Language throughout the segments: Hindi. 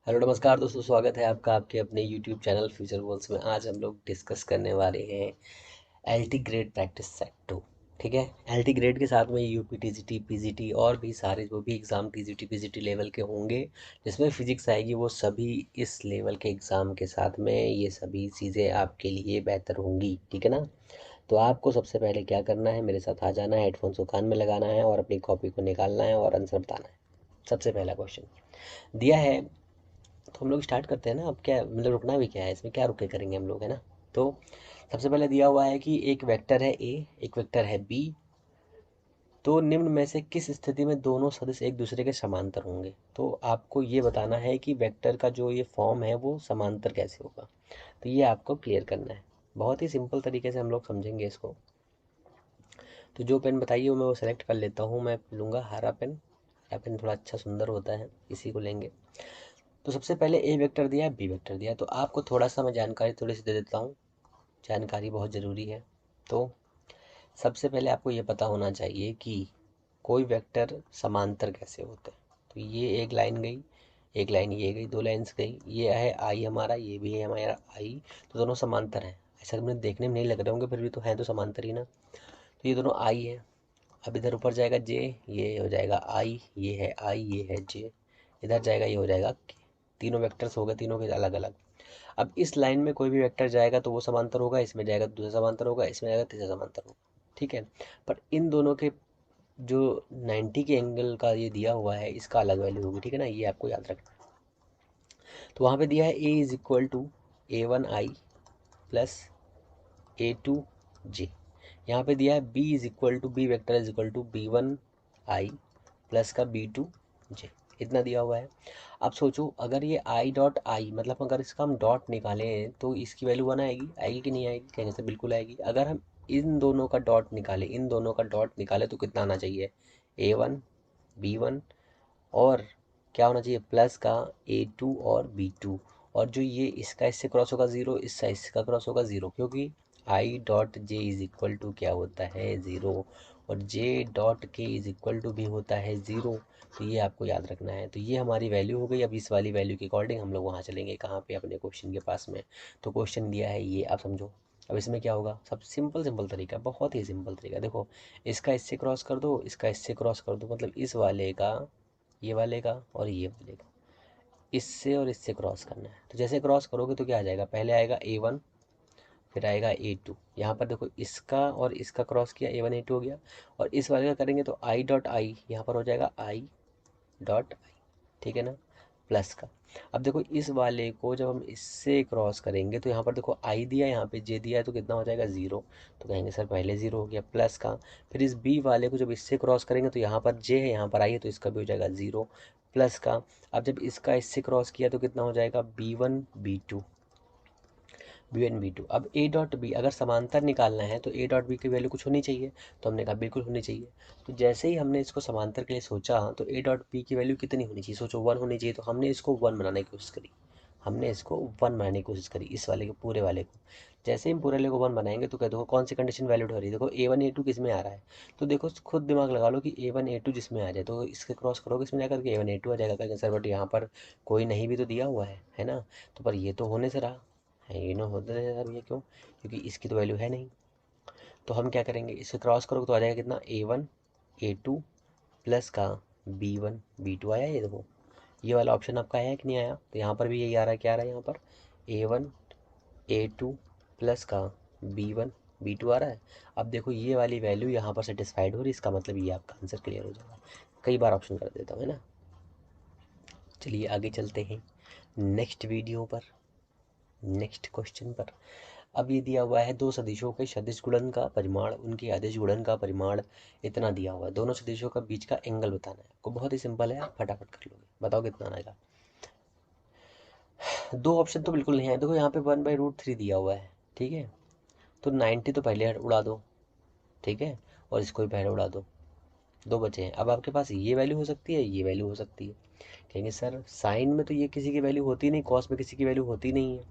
हेलो नमस्कार दोस्तों, स्वागत है आपका आपके अपने यूट्यूब चैनल फ्यूचर गोल्स में। आज हम लोग डिस्कस करने वाले हैं एलटी ग्रेड प्रैक्टिस सेट 2। ठीक है, एलटी ग्रेड के साथ में यूपी टीजीटी पीजीटी और भी सारे जो भी एग्ज़ाम टीजीटी पीजीटी लेवल के होंगे जिसमें फिजिक्स आएगी, वो सभी इस लेवल के एग्ज़ाम के साथ में ये सभी चीज़ें आपके लिए बेहतर होंगी। ठीक है ना। तो आपको सबसे पहले क्या करना है, मेरे साथ आ जाना है, हेडफोन्स को कान में लगाना है और अपनी कॉपी को निकालना है और आंसर बताना है। सबसे पहला क्वेश्चन दिया है, तो हम लोग स्टार्ट करते हैं ना। अब क्या मतलब रुकना भी क्या है इसमें, क्या रुक के करेंगे हम लोग, है ना। तो सबसे पहले दिया हुआ है कि एक वेक्टर है ए, एक वेक्टर है बी, तो निम्न में से किस स्थिति में दोनों सदिश एक दूसरे के समांतर होंगे। तो आपको ये बताना है कि वेक्टर का जो ये फॉर्म है वो समांतर कैसे होगा। तो ये आपको क्लियर करना है। बहुत ही सिंपल तरीके से हम लोग समझेंगे इसको। तो जो पेन बताइए वो मैं वो सेलेक्ट कर लेता हूँ। मैं लूँगा हरा पेन। हरा पेन थोड़ा अच्छा सुंदर होता है, इसी को लेंगे। तो सबसे पहले ए वेक्टर दिया है, बी वेक्टर दिया है, तो आपको थोड़ा सा मैं जानकारी थोड़ी सी दे देता हूँ। जानकारी बहुत ज़रूरी है। तो सबसे पहले आपको ये पता होना चाहिए कि कोई वेक्टर समांतर कैसे होते हैं। तो ये एक लाइन गई, एक लाइन ये गई, दो लाइन्स गई, ये है आई हमारा, ये भी है हमारा आई। तो दोनों समांतर हैं। ऐसा मुझे देखने में नहीं लग रहे होंगे, फिर भी तो हैं तो समांतर ही ना। तो ये दोनों आई है। अब इधर ऊपर जाएगा जे, ये हो जाएगा आई, ये है आई, ये है जे। इधर जाएगा, ये हो जाएगा के। तीनों वेक्टर्स हो गए, तीनों के अलग अलग। अब इस लाइन में कोई भी वेक्टर जाएगा तो वो समांतर होगा, इसमें जाएगा तो दूसरा समांतर होगा, इसमें जाएगा तीसरा समांतर होगा। ठीक है। पर इन दोनों के जो 90 के एंगल का ये दिया हुआ है, इसका अलग वैल्यू होगी। ठीक है ना, ये आपको याद रखना है। तो वहाँ पे दिया है A is equal to A1I plus A2J। यहाँ पे दिया है B is equal to B vector is equal to B1I plus का B2J। इतना दिया हुआ है। अब सोचो, अगर ये आई डॉट आई मतलब अगर इसका हम डॉट निकालें तो इसकी वैल्यू वन आएगी। आएगी कि नहीं आएगी, कहने से बिल्कुल आएगी। अगर हम इन दोनों का डॉट निकालें, इन दोनों का डॉट निकालें तो कितना आना चाहिए, A1 B1 और क्या होना चाहिए प्लस का A2 और B2। और जो ये इसका इससे क्रॉस होगा ज़ीरो, इसका इसका क्रॉस होगा ज़ीरो, क्योंकि I dot J is equal to क्या होता है, ज़ीरो। और J dot K is equal to भी होता है ज़ीरो। तो ये आपको याद रखना है। तो ये हमारी वैल्यू हो गई। अब इस वाली वैल्यू के अकॉर्डिंग हम लोग वहाँ चलेंगे, कहाँ पे, अपने क्वेश्चन के पास में। तो क्वेश्चन दिया है ये, आप समझो। अब इसमें क्या होगा, सब सिंपल सिंपल तरीका, बहुत ही सिंपल तरीका। देखो, इसका इससे क्रॉस कर दो, इसका इससे क्रॉस कर दो, मतलब इस वाले का ये वाले का और ये वाले का, इससे और इससे क्रॉस करना है। तो जैसे क्रॉस करोगे तो क्या आ जाएगा, पहले आएगा A1, फिर आएगा A2। यहाँ पर देखो, इसका और इसका क्रॉस किया, A1 A2 हो गया। और इस वाले का करेंगे तो आई डॉट आई यहाँ पर हो जाएगा आई डॉट आई। ठीक है ना, प्लस का। अब देखो, इस वाले को जब हम इससे क्रॉस करेंगे तो यहाँ पर देखो आई दिया, यहाँ पे जे दिया है, तो कितना हो जाएगा, ज़ीरो। तो कहेंगे सर पहले ज़ीरो हो गया, प्लस का। फिर इस बी वाले को जब इससे क्रॉस करेंगे तो यहाँ पर जे है, यहाँ पर आई है, तो इसका भी हो जाएगा ज़ीरो, प्लस का। अब जब इसका इससे क्रॉस किया तो कितना हो जाएगा, B1 B2। अब ए डॉट बी अगर समांतर निकालना है तो ए डॉट बी की वैल्यू कुछ होनी चाहिए। तो हमने कहा बिल्कुल होनी चाहिए। तो जैसे ही हमने इसको समांतर के लिए सोचा तो ए डॉट बी की वैल्यू कितनी होनी चाहिए, सोचो वन होनी चाहिए। तो हमने इसको वन बनाने की कोशिश करी, हमने इसको वन बनाने की कोशिश करी, इस वाले को, पूरे वाले को। जैसे ही हम पूरे वाले को वन बनाएंगे तो क्या देखो कौन सी कंडीशन वैलिड हो रही है, देखो A1 A2 किस में आ रहा है। तो देखो खुद दिमाग लगा लो कि A1 A2 जिसमें आ जाए तो इसके क्रॉस करोगे, इसमें जाकर के A1 A2 आ जाएगा। कहेंगे सर बट यहाँ पर कोई नहीं भी तो दिया हुआ है ना। तो पर ये तो होने से रहा है, ये ना होते रहे सर, ये क्यों, क्योंकि इसकी तो वैल्यू है नहीं। तो हम क्या करेंगे, इसे क्रॉस करोगे तो आ जाएगा कितना, A1 A2 प्लस का B1 B2 आया। ये देखो, ये वाला ऑप्शन आपका आया कि नहीं आया। तो यहाँ पर भी यही आ रहा है, क्या आ रहा है यहाँ पर, A1 A2 प्लस का B1 B2 आ रहा है। अब देखो ये वाली वैल्यू यहाँ पर सेटिस्फाइड हो रही है, इसका मतलब ये आपका आंसर क्लियर हो जाएगा। कई बार ऑप्शन कर देता हूँ, है ना। चलिए आगे चलते हैं नेक्स्ट वीडियो पर, नेक्स्ट क्वेश्चन पर। अब ये दिया हुआ है दो सदिशों के सदिश गुणन का परिमाण, उनके अदिश गुणन का परिमाण इतना दिया हुआ है। दोनों सदिशों का बीच का एंगल बताना है आपको। बहुत ही सिंपल है, आप फटाफट कर लोगे। बताओ कितना आएगा। दो ऑप्शन तो बिल्कुल नहीं है। देखो यहाँ पे 1/√3 दिया हुआ है, ठीक है। तो 90 तो पहले उड़ा दो, ठीक है, और इसको भी पहले उड़ा दो। दो बचे हैं। अब आपके पास ये वैल्यू हो सकती है, ये वैल्यू हो सकती है। कहेंगे सर साइन में तो ये किसी की वैल्यू होती नहीं, कॉस में किसी की वैल्यू होती नहीं है,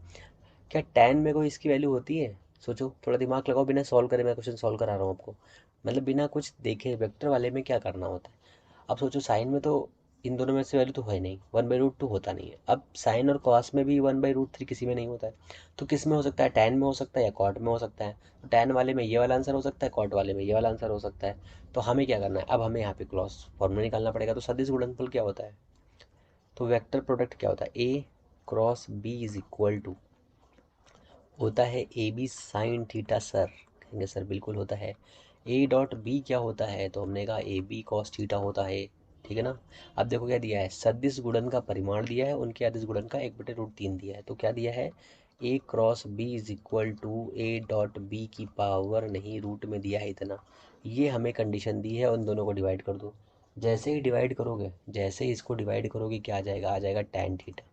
क्या टैन में कोई इसकी वैल्यू होती है। सोचो, थोड़ा दिमाग लगाओ, बिना सॉल्व करे मैं क्वेश्चन सॉल्व करा रहा हूँ आपको। मतलब बिना कुछ देखे वेक्टर वाले में क्या करना होता है। अब सोचो साइन में तो इन दोनों में से वैल्यू तो है नहीं, 1/√2 होता नहीं है। अब साइन और कॉस में भी 1/√3 किसी में नहीं होता है, तो किस में हो सकता है, टैन में हो सकता है या कॉट में हो सकता है। तो टैन वाले में ये वाला आंसर हो सकता है, कॉट वाले में ये वाला आंसर हो सकता है। तो हमें क्या करना है, अब हमें यहाँ पे क्रॉस फॉर्मूला निकालना पड़ेगा। तो सदिश गुणनफल क्या होता है, तो वेक्टर प्रोडक्ट क्या होता है, A cross B is equal to होता है A B sine theta. Sir कहेंगे सर बिल्कुल होता है। ए डॉट बी क्या होता है, तो हमने कहा ए बी कॉस थीटा होता है, ठीक है ना। अब देखो क्या दिया है, सदिश गुणन का परिमाण दिया है, उनके अदिश गुणन का 1/√3 दिया है। तो क्या दिया है, A cross B is equal to A dot B की पावर नहीं रूट में दिया है इतना। ये हमें कंडीशन दी है, उन दोनों को डिवाइड कर दो। जैसे ही डिवाइड करोगे, जैसे ही इसको डिवाइड करोगे क्या आ जाएगा, आ जाएगा टैन थीटा,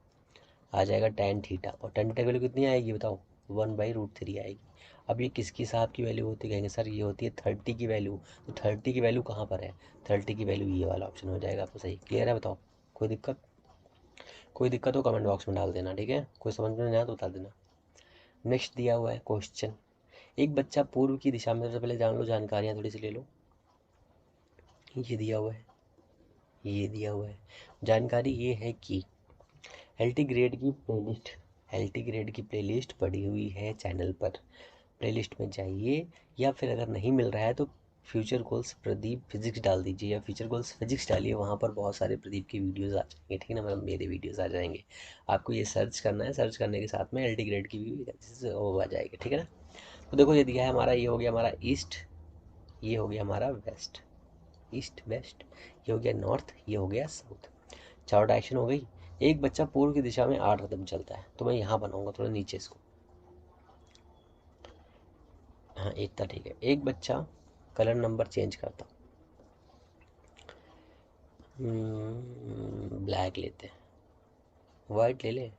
आ जाएगा टैन थीटा। और टैन थीटा की वैल्यू कितनी आएगी बताओ, 1/√3 आएगी। अब ये किसकी साहब की वैल्यू होती है, कहेंगे सर ये होती है 30 की वैल्यू। तो 30 की वैल्यू कहाँ पर है, 30 की वैल्यू ये वाला ऑप्शन हो जाएगा आपको सही। क्लियर है, बताओ कोई दिक्कत, कोई दिक्कत हो कमेंट बॉक्स में डाल देना, ठीक है, कोई समझ में नहीं आया तो बता देना। नेक्स्ट दिया हुआ है क्वेश्चन, एक बच्चा पूर्व की दिशा में, सबसे पहले जान लो जानकारियाँ थोड़ी सी ले लो। ये दिया हुआ है, ये दिया हुआ है जानकारी, ये है कि एलटी ग्रेड की प्लेलिस्ट, एलटी ग्रेड की प्लेलिस्ट पड़ी हुई है चैनल पर, प्लेलिस्ट में जाइए। या फिर अगर नहीं मिल रहा है तो फ्यूचर गोल्स प्रदीप फिजिक्स डाल दीजिए, या फ्यूचर गोल्स फिजिक्स डालिए, वहाँ पर बहुत सारे प्रदीप की वीडियोस आ जाएंगे, ठीक है ना, मतलब मेरे वीडियोस आ जाएंगे। आपको ये सर्च करना है, सर्च करने के साथ में एलटी ग्रेड की भी वो आ जाएगी, ठीक है ना। तो देखो ये दिया है हमारा, ये हो गया हमारा ईस्ट, ये हो गया हमारा वेस्ट, ईस्ट वेस्ट, ये हो गया नॉर्थ, ये हो गया साउथ। चार डायरेक्शन हो गई। एक बच्चा पूर्व की दिशा में 8 कदम चलता है, तो मैं यहाँ बनाऊंगा थोड़ा नीचे इसको, हाँ इतना ठीक है। एक बच्चा कलर नंबर चेंज करता, ब्लैक लेते हैं, वाइट ले ले,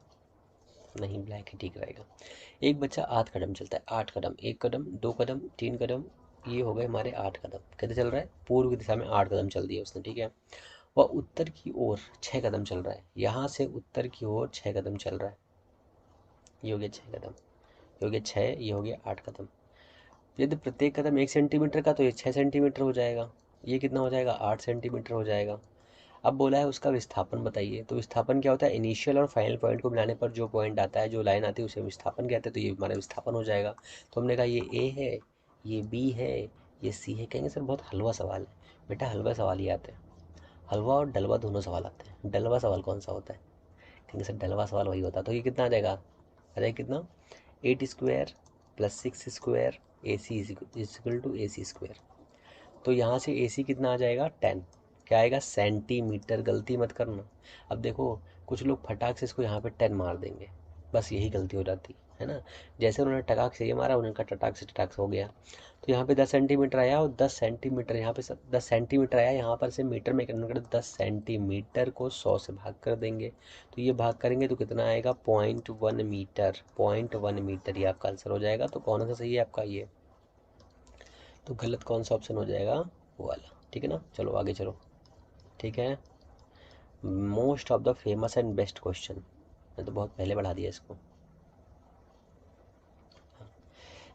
नहीं ब्लैक ही ठीक रहेगा। एक बच्चा 8 कदम चलता है, 8 कदम, 1 कदम, 2 कदम, 3 कदम, ये हो गए हमारे 8 कदम। कैसे चल रहा है, पूर्व की दिशा में 8 कदम चल दिए उसने, ठीक है। वह उत्तर की ओर 6 कदम चल रहा है, यहाँ से उत्तर की ओर 6 कदम चल रहा है, ये हो गया 6 कदम, ये हो गया 6, ये हो गया 8 कदम। यदि प्रत्येक कदम 1 सेंटीमीटर का, तो ये 6 सेंटीमीटर हो जाएगा, ये कितना हो जाएगा, 8 सेंटीमीटर हो जाएगा। अब बोला है उसका विस्थापन बताइए, तो विस्थापन क्या होता है, इनिशियल और फाइनल पॉइंट को मिलाने पर जो पॉइंट आता है, जो लाइन आती है, उसे विस्थापन कहते हैं। तो ये हमारा विस्थापन हो जाएगा। तो हमने कहा ये ए है, ये बी है, ये सी है। कहेंगे सर बहुत हलवा सवाल है, बेटा हलवा सवाल ही आते हैं, हलवा और डलवा दोनों सवाल आते हैं। डलवा सवाल कौन सा होता है, कहेंगे सर डलवा सवाल वही होता है। तो ये कितना आ जाएगा, आ जाएगा कितना, 8 square plus 6 square A C equal to A C square. तो यहाँ से ए सी कितना आ जाएगा, 10, क्या आएगा, सेंटीमीटर, गलती मत करना। अब देखो कुछ लोग फटाक से इसको यहाँ पे 10 मार देंगे, बस यही गलती हो जाती है ना। जैसे उन्होंने टकाक से ये मारा, उनका टटाक से टटाक हो गया। तो यहाँ पे 10 सेंटीमीटर आया, और 10 सेंटीमीटर यहाँ पे 10 सेंटीमीटर आया, यहाँ पर से मीटर में कन्वर्ट कर 10 सेंटीमीटर को 100 से भाग कर देंगे। तो ये भाग करेंगे तो कितना आएगा, 0.1 मीटर, 0.1 मीटर, ये आपका आंसर हो जाएगा। तो कौन सा सही है आपका ये, तो गलत कौन सा ऑप्शन हो जाएगा, वो वाला, ठीक है ना। चलो आगे चलो, ठीक है। Most of the famous and best question, मैं तो बहुत पहले बढ़ा दिया इसको,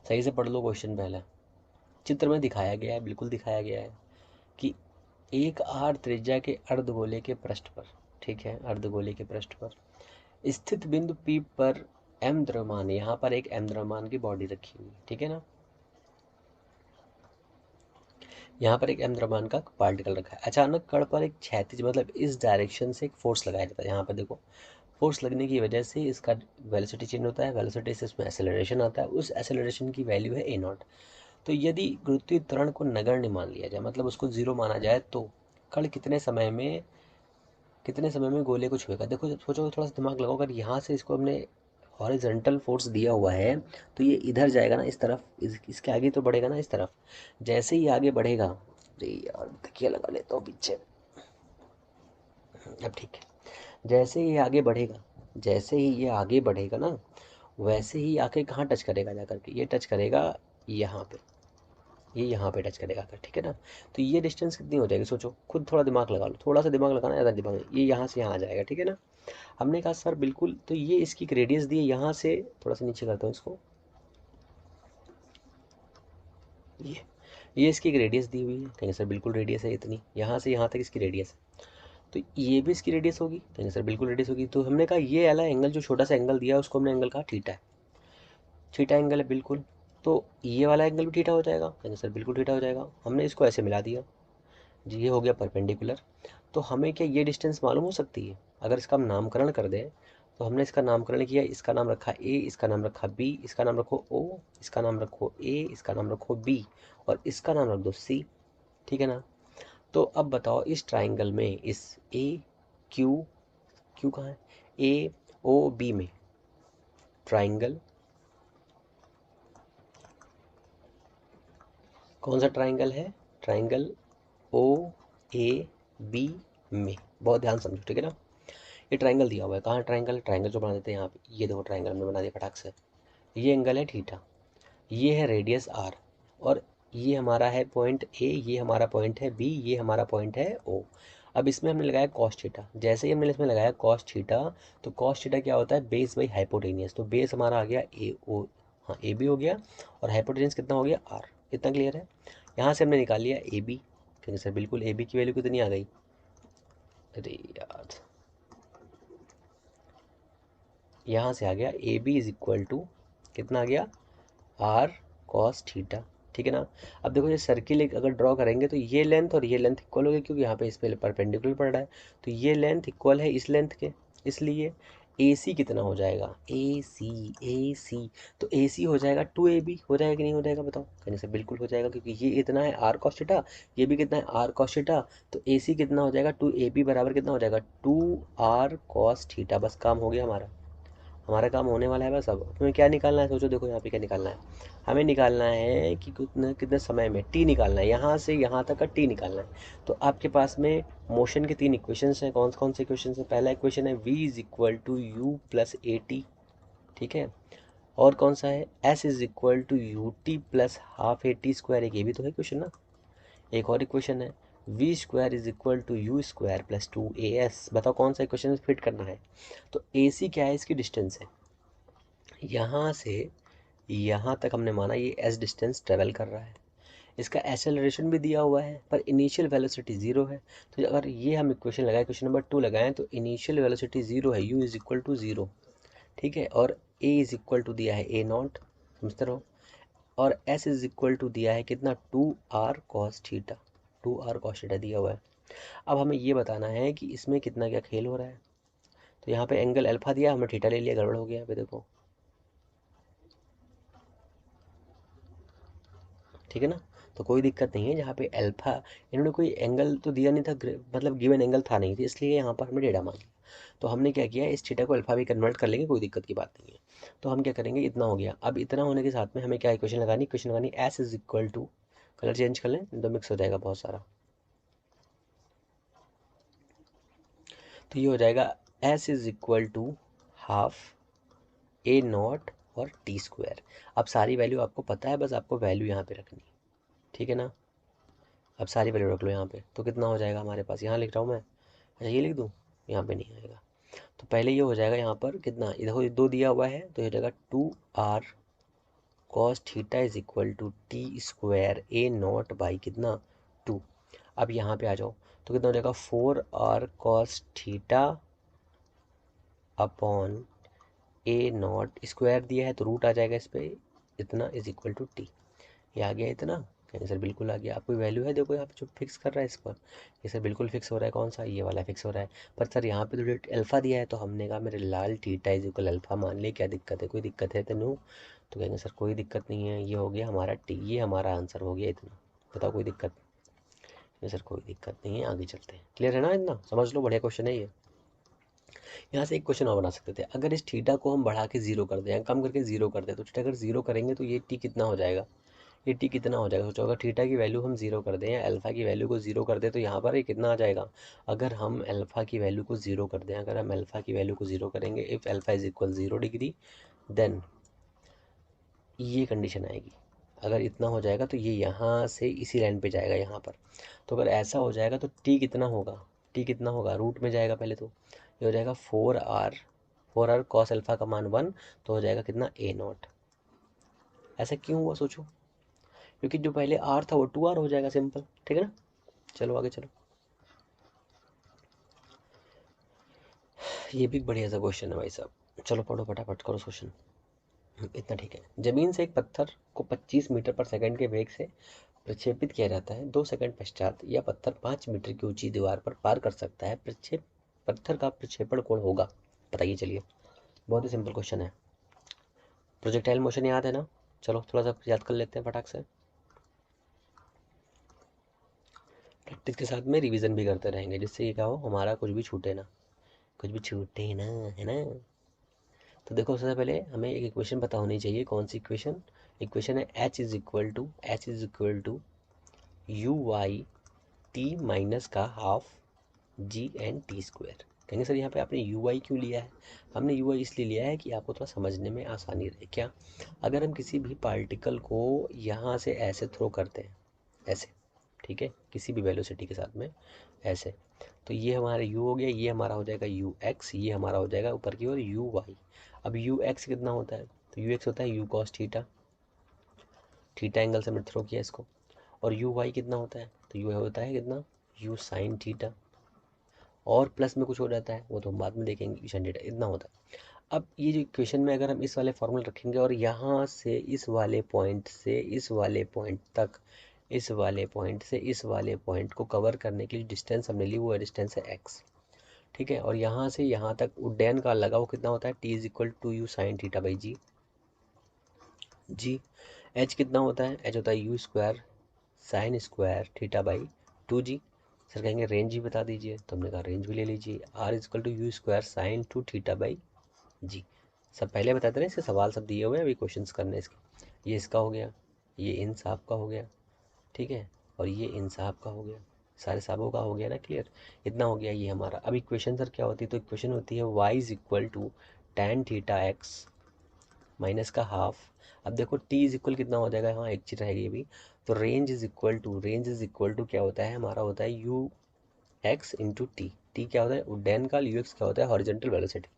सही से पढ़ लो क्वेश्चन पहले। चित्र में दिखाया गया है, बिल्कुल दिखाया गया है कि एक आर त्रिज्या के अर्धगोले के पृष्ठ पर, ठीक है, अर्धगोले के पृष्ठ पर स्थित बिंदु पी पर एम द्रव्यमान, यहाँ पर एक एम द्रव्यमान की बॉडी रखी हुई, ठीक है ना, यहाँ पर एक एम द्रव्यमान का पार्टिकल रखा है। अचानक कण पर एक क्षैतिज, मतलब इस डायरेक्शन से एक फोर्स लगाया जाता है। यहाँ पर देखो फोर्स लगने की वजह से इसका वेलोसिटी चेंज होता है, वेलोसिटी से इसमें एक्सेलरेशन आता है, उस एक्सेलरेशन की वैल्यू है ए नॉट। तो यदि गुरुत्वीय त्वरण को नगण्य मान लिया जाए, मतलब उसको जीरो माना जाए, तो कण कितने समय में गोले को छुएगा। देखो जब सोचो, थोड़ा सा दिमाग लगाओ, अगर यहाँ से इसको हमने हॉरिजॉन्टल फोर्स दिया हुआ है, तो ये इधर जाएगा ना इस तरफ, इसके आगे तो बढ़ेगा ना इस तरफ। जैसे ही आगे बढ़ेगा, अरे यार तकिया लगा लेता हूँ पीछे, अब ठीक है। जैसे ही आगे बढ़ेगा, जैसे ही ये आगे बढ़ेगा ना, वैसे ही आके कहाँ टच करेगा, जा करके ये टच करेगा यहाँ पे, ये यहाँ पे टच करेगा आकर, ठीक है ना। तो ये डिस्टेंस कितनी हो जाएगी, सोचो खुद, थोड़ा दिमाग लगा लो, थोड़ा सा दिमाग लगाना, ज़्यादा दिमाग नहीं। ये यहाँ से यहाँ आ जाएगा, ठीक है ना। हमने कहा सर बिल्कुल, तो ये इसकी एक रेडियस दी है, यहाँ से थोड़ा सा नीचे करता हूँ इसको, ये ये इसकी एक रेडियस दी हुई है, कहेंगे सर बिल्कुल रेडियस है इतनी, यहाँ से यहाँ तक इसकी रेडियस है। तो ये भी इसकी रेडियस होगी, कहेंगे सर बिल्कुल रेडियस होगी। तो हमने कहा ये वाला एंगल जो छोटा सा एंगल दिया है उसको हमने एंगल कहा थीटा है, थीटा एंगल है बिल्कुल। तो ये वाला एंगल भी थीटा हो जाएगा, कहेंगे सर बिल्कुल थीटा हो जाएगा। हमने इसको ऐसे मिला दिया जी, ये हो गया परपेंडिकुलर। तो हमें क्या ये डिस्टेंस मालूम हो सकती है? अगर इसका हम नामकरण कर दें, तो हमने इसका नामकरण किया, इसका नाम रखा ए, इसका नाम रखा बी, इसका नाम रखो ओ, इसका नाम रखो ए, इसका नाम रखो बी, और इसका नाम रख दो सी। ठीक है ना? तो अब बताओ इस ट्राइंगल में, इस ए क्यू, क्यू कहाँ है, ए ओ बी में ट्राइंगल, कौन सा ट्राइंगल है? ट्राइंगल ओ ए बी में। बहुत ध्यान समझो, ठीक है ना? ये ट्राइंगल दिया हुआ है, कहाँ ट्राइंगल? ट्राइंगल जो बना देते हैं यहाँ पे, ये देखो ट्राइंगल हमने बना दिया फटाक से। ये एंगल है थीटा, ये है रेडियस आर, और ये हमारा है पॉइंट ए, ये हमारा पॉइंट है बी, ये हमारा पॉइंट है ओ। अब इसमें हमने लगाया कॉस थीटा। जैसे ही हमने इसमें लगाया कॉस थीटा, तो कॉस थीटा क्या होता है? Base by hypotenuse. तो बेस हमारा आ गया ए ओ, हाँ ए बी हो गया, और हाइपोटेनियस कितना हो गया? आर। इतना क्लियर है? यहाँ से हमने निकाल लिया ए बी, क्योंकि सर बिल्कुल ए बी की वैल्यू कितनी आ गई? अरे यार, यहाँ से आ गया A B is equal to कितना आ गया? R cos theta. ठीक है ना? अब देखो ये सर्किल एक अगर ड्रॉ करेंगे तो ये लेंथ और ये लेंथ इक्वल होगी, क्योंकि यहाँ पे इस पे परपेंडिकुलर पड़ रहा है। तो ये लेंथ इक्वल है इस लेंथ के, इसलिए ए सी कितना हो जाएगा? ए सी, ए सी, तो ए सी हो जाएगा 2 AB। हो जाएगा कि नहीं हो जाएगा बताओ? कहने से बिल्कुल हो जाएगा, क्योंकि ये इतना है आर कॉस थीटा, ये भी कितना है? R cos theta. तो ए सी कितना हो जाएगा? 2 AB बराबर कितना हो जाएगा? 2 R cos थीटा। बस काम हो गया हमारा, हमारा काम होने वाला है बस। अब तुम्हें क्या निकालना है? सोचो, देखो यहाँ पे क्या निकालना है। हमें निकालना है कि कितने कितने समय में टी निकालना है, यहाँ से यहाँ तक का टी निकालना है। तो आपके पास में मोशन के 3 इक्वेशंस हैं। कौन कौन से इक्वेशन है? पहला इक्वेशन है v is equal to U plus A T, ठीक है। और कौन सा है? s is equal to U T plus half A T square. एक ये भी तो है क्वेश्चन ना। एक और इक्वेशन है V square is equal to you square plus 2 AS। बताओ कौन सा इक्वेशन फिट करना है? तो ए सी क्या है? इसकी डिस्टेंस है, यहाँ से यहाँ तक हमने माना ये एस डिस्टेंस ट्रेवल कर रहा है। इसका एक्सेलरेशन भी दिया हुआ है, पर इनिशियल वेलोसिटी 0 है। तो अगर ये हम इक्वेशन लगाए, क्वेश्चन नंबर 2 लगाएं, तो इनिशियल वेलोसिटी 0 है, u इज इक्वल टू 0, ठीक है। और a इज इक्वल टू दिया है ए नॉट, समझते रहो। और s इज इक्वल टू दिया है कितना? 2r cos theta, 2r cos theta दिया हुआ है। अब हमें ये बताना है कि इसमें कितना क्या खेल हो रहा है। तो यहाँ पे एंगल अल्फा दिया, हमने थीटा ले लिया, गड़बड़ हो गया यहाँ पे देखो, ठीक है ना? तो कोई दिक्कत नहीं है, जहाँ पे अल्फा, इन्होंने कोई एंगल तो दिया नहीं था, मतलब गिवन एंगल था नहीं, तो इसलिए यहाँ पर हमने डेटा मान लिया। तो हमने क्या किया, इस थीटा को अल्फा भी कन्वर्ट कर लेंगे, कोई दिक्कत की बात नहीं है। तो हम क्या करेंगे, इतना हो गया। अब इतना होने के साथ में हमें क्या इक्वेशन लगानी? इक्वेशन लगानी S is equal to, colour change कर लें तो मिक्स हो जाएगा बहुत सारा। तो ये हो जाएगा S is equal to half A naught और टी स्क्वायर। अब सारी वैल्यू आपको पता है, बस आपको वैल्यू यहाँ पे रखनी है, ठीक है ना? अब सारी वैल्यू रख लो यहाँ पे, तो कितना हो जाएगा हमारे पास? यहाँ लिख रहा हूँ मैं, अच्छा ये लिख दूँ? यहाँ पे नहीं आएगा। तो पहले ये हो जाएगा यहाँ पर कितना, इधर 2 दिया हुआ है, तो ये हो जाएगा 2r cos theta is equal to T square A naught by कितना? 2। अब यहाँ पे आ जाओ, तो कितना हो जाएगा? 4r cos theta upon A not, square दिया है तो रूट आ जाएगा इस पर, इतना इज इक्वल टू टी। ये आ गया इतना? कहें सर बिल्कुल आ गया। आपको वैल्यू है देखो यहाँ पे जो फिक्स कर रहा है इस पर, ये सर बिल्कुल फिक्स हो रहा है। कौन सा? ये वाला फिक्स हो रहा है। पर सर यहाँ पे तो डेट अल्फ़ा दिया है, तो हमने कहा मेरे लाल थीटा इज इक्वल अल्फ़ा मान ले, क्या दिक्कत है? कोई दिक्कत है तेनू? तो कहेंगे सर कोई दिक्कत नहीं है, ये हो गया हमारा टी, ये हमारा आंसर हो गया इतना। बताओ कोई दिक्कत? नहीं सर कोई दिक्कत नहीं है, आगे चलते हैं। क्लियर है ना? इतना समझ लो, बढ़िया क्वेश्चन है ये। यहाँ से एक क्वेश्चन और बना सकते थे, अगर इस थीटा को हम बढ़ा के 0 कर दें या कम करके 0 कर दें, तो थीटा अगर 0 करेंगे तो ये टी कितना हो जाएगा? ये टी कितना हो जाएगा? सोचो, अगर थीटा की वैल्यू हम 0 कर दें या अल्फ़ा की वैल्यू को 0 कर दें, तो यहाँ पर ये कितना आ जाएगा? अगर हम अल्फ़ा की वैल्यू को 0 कर दें, अगर हम अल्फ़ा की वैल्यू को 0 करेंगे, if alpha is equal 0 degree, then ये कंडीशन आएगी। अगर इतना हो जाएगा तो ये यहाँ से इसी लाइन पे जाएगा यहाँ पर। तो अगर ऐसा हो जाएगा तो टी कितना होगा? टी कितना होगा? रूट में जाएगा पहले, तो ये हो जाएगा 4r cos अल्फ़ा का मान 1, तो हो जाएगा कितना? ए नॉट। ऐसा क्यों हुआ सोचो? क्योंकि जो पहले आर था वो 2r हो जाएगा, सिंपल, ठीक है ना? चलो आगे चलो। ये भी बढ़िया सा क्वेश्चन है भाई साहब, चलो पढ़ो फटाफट करो क्वेश्चन। इतना ठीक है। जमीन से एक पत्थर को 25 मीटर पर सेकंड के वेग से प्रक्षेपित किया जाता है। 2 सेकंड पश्चात यह पत्थर 5 मीटर की ऊंची दीवार पर पार कर सकता है। प्रक्षेप पत्थर का प्रक्षेपण कोण होगा, बताइए। चलिए, बहुत ही सिंपल क्वेश्चन है। प्रोजेक्टाइल मोशन याद है ना? चलो थोड़ा सा याद कर लेते हैं फटाक से। प्रैक्टिस के साथ में रिवीजन भी करते रहेंगे, जिससे ये क्या हो, हमारा कुछ भी छूटे ना, कुछ भी छूटे ना, है ना। तो देखो, सबसे पहले हमें एक इक्वेशन पता होनी चाहिए। कौन सी इक्वेशन? इक्वेशन है H is equal to u y t minus का half g n t square. कहेंगे सर यहाँ पे आपने यू वाई क्यों लिया है? हमने यू वाई इसलिए लिया है कि आपको थोड़ा समझने में आसानी रहे। क्या, अगर हम किसी भी पार्टिकल को यहाँ से ऐसे थ्रो करते हैं, ऐसे, ठीक है, किसी भी वेलोसिटी के साथ में ऐसे, तो ये हमारा u हो गया, ये हमारा हो जाएगा यू एक्स, ये हमारा हो जाएगा ऊपर की ओर यू वाई। अब यू एक्स कितना होता है? तो यू एक्स होता है you cos theta, theta angle से हमने थ्रो किया इसको। और यू वाई कितना होता है? तो यू होता है कितना, यू साइन थीटा, और प्लस में कुछ हो जाता है, वो तो हम बाद में देखेंगे, ईशान थीटा इतना होता है। अब ये जो इक्वेशन में अगर हम इस वाले फॉर्मूला रखेंगे और यहाँ से इस वाले पॉइंट से इस वाले पॉइंट तक, इस वाले पॉइंट से इस वाले पॉइंट को कवर करने की डिस्टेंस हमने ली, वो डिस्टेंस है एक्स, ठीक है। और यहाँ से यहाँ तक उड्डयन काल लगा, वो कितना होता है, t is equal to u sine theta by g. जी एच कितना होता है? एच होता है you square sine square theta by two g. Sir कहेंगे रेंज भी बता दीजिए, तो हमने कहा रेंज भी ले लीजिए, R is equal to you square sine two theta by G. सब पहले बताते रहे, इसके सवाल सब दिए हुए हैं, अभी क्वेश्चंस करने इसके। ये इसका हो गया, ये इन साहब का हो गया, ठीक है, और ये इन साहब का हो गया, सारे साहबों का हो गया ना, क्लियर। इतना हो गया ये हमारा। अब इक्वेशन सर क्या होती है? तो इक्वेशन होती है y is equal to tan theta x minus का हाफ। अब देखो टी इज इक्वल कितना हो जाएगा, हाँ एक चीज रहेगी अभी। तो रेंज इज इक्वल टू क्या होता है हमारा, होता है you x into T. T क्या होता है? उड्डयन काल। यू एक्स क्या होता है? Horizontal velocity.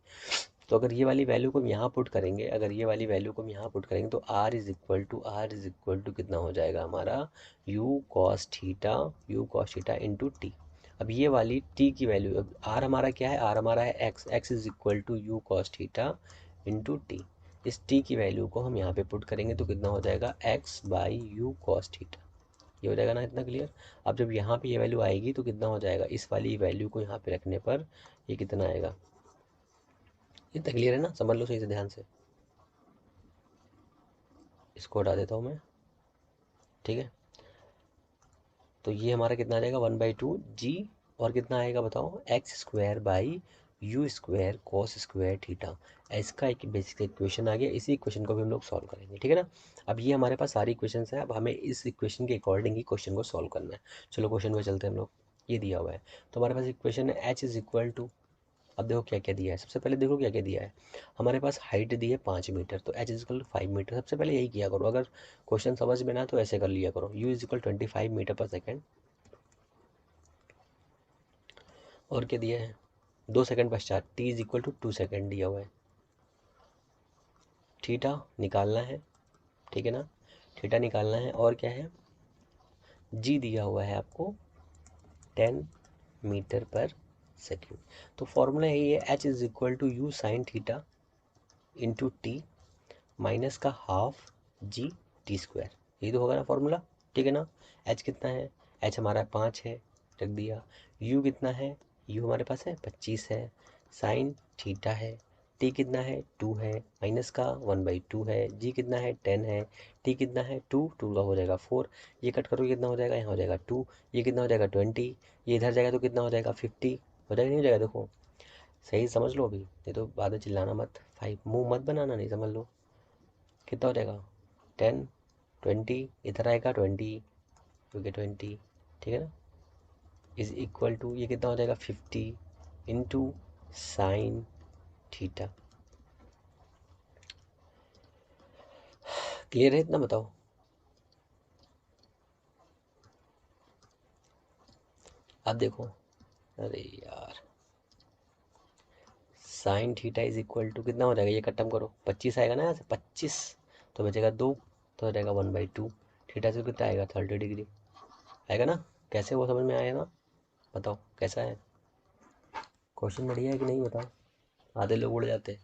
तो अगर ये वाली वैल्यू को हम यहाँ पुट करेंगे, अगर ये वाली वैल्यू को हम यहाँ पुट करेंगे, तो आर इज इक्वल टू कितना हो जाएगा हमारा, you cos theta into T. अब ये वाली टी की वैल्यू, अब आर हमारा क्या है? आर हमारा है x, x is equal to u cos theta into t. इस टी की वैल्यू को हम यहाँ पे पुट करेंगे तो कितना हो जाएगा, x by you cos theta. ये हो जाएगा ना इतना, क्लियर। अब जब यहाँ पे ये वैल्यू आएगी तो कितना हो जाएगा, इस वाली वैल्यू को यहाँ पे रखने पर ये कितना आएगा, इतना क्लियर है ना? समझ लो सही से ध्यान से। इसको हटा देता हूँ मैं, ठीक है। तो ये हमारा कितना आ जाएगा, 1/2 जी, और कितना आएगा बताओ, x square by you square cos square theta. इसका एक बेसिक इक्वेशन आ गया। इसी इक्वेशन को भी हम लोग सॉल्व करेंगे, ठीक है ना। अब ये हमारे पास सारी इक्वेशन हैं, अब हमें इस इक्वेशन के अकॉर्डिंग ही क्वेश्चन को सॉल्व करना है। चलो क्वेश्चन में चलते हैं हम लोग। ये दिया हुआ है, तो हमारे पास इक्वेशन है एच इज इक्वल टू, अब देखो क्या क्या दिया है। सबसे पहले देखो क्या क्या दिया है हमारे पास। हाइट दी है 5 मीटर, तो h is equal to 5 metre. सबसे पहले यही किया करो, अगर क्वेश्चन समझ में ना तो ऐसे कर लिया करो। U is equal 25 metre per second, और क्या दिया है, 2 सेकंड पश्चात t is equal to 2 second दिया हुआ है। थीटा निकालना है, ठीक है ना, थीटा निकालना है। और क्या है, जी दिया हुआ है आपको 10 मीटर पर सेकेंड। तो फॉर्मूला यही है, h is equal to u sine theta into t minus का हाफ जी टी स्क्वायर। यही तो होगा ना फॉर्मूला, ठीक है ना। एच कितना है? एच हमारा 5 है, रख दिया। यू कितना है? यू हमारे पास है 25 है। साइन थीटा है। टी कितना है? 2 है, माइनस का 1/2 है। जी कितना है? 10 है। टी कितना है? 2, 2 का हो जाएगा 4। ये कट करोगे कितना हो जाएगा, यहाँ हो जाएगा 2। ये कितना हो जाएगा 20। ये इधर जाएगा तो कितना हो जाएगा 50। हो जाएगा नहीं हो जाएगा, देखो सही समझ लो अभी, नहीं तो बाद में चिल्लाना मत, 5 मुंह मत बनाना, नहीं समझ लो। कितना हो जाएगा 10, 20, इधर आएगा 20, क्योंकि 20, ठीक है ना, इज इक्वल टू ये कितना हो जाएगा 50 इंटू साइन थीटा। क्लियर है इतना, बताओ। अब देखो, अरे यार, sine theta is equal to कितना हो जाएगा, ये खत्म करो, 25 आएगा ना यहाँ से, 25 तो बचेगा 2, तो हो जाएगा 1/2। थीटा से कितना आएगा 30 डिग्री आएगा ना। कैसे वो समझ में आया ना, बताओ कैसा है क्वेश्चन, बढ़िया है कि नहीं, बताओ। आधे लोग उड़ जाते।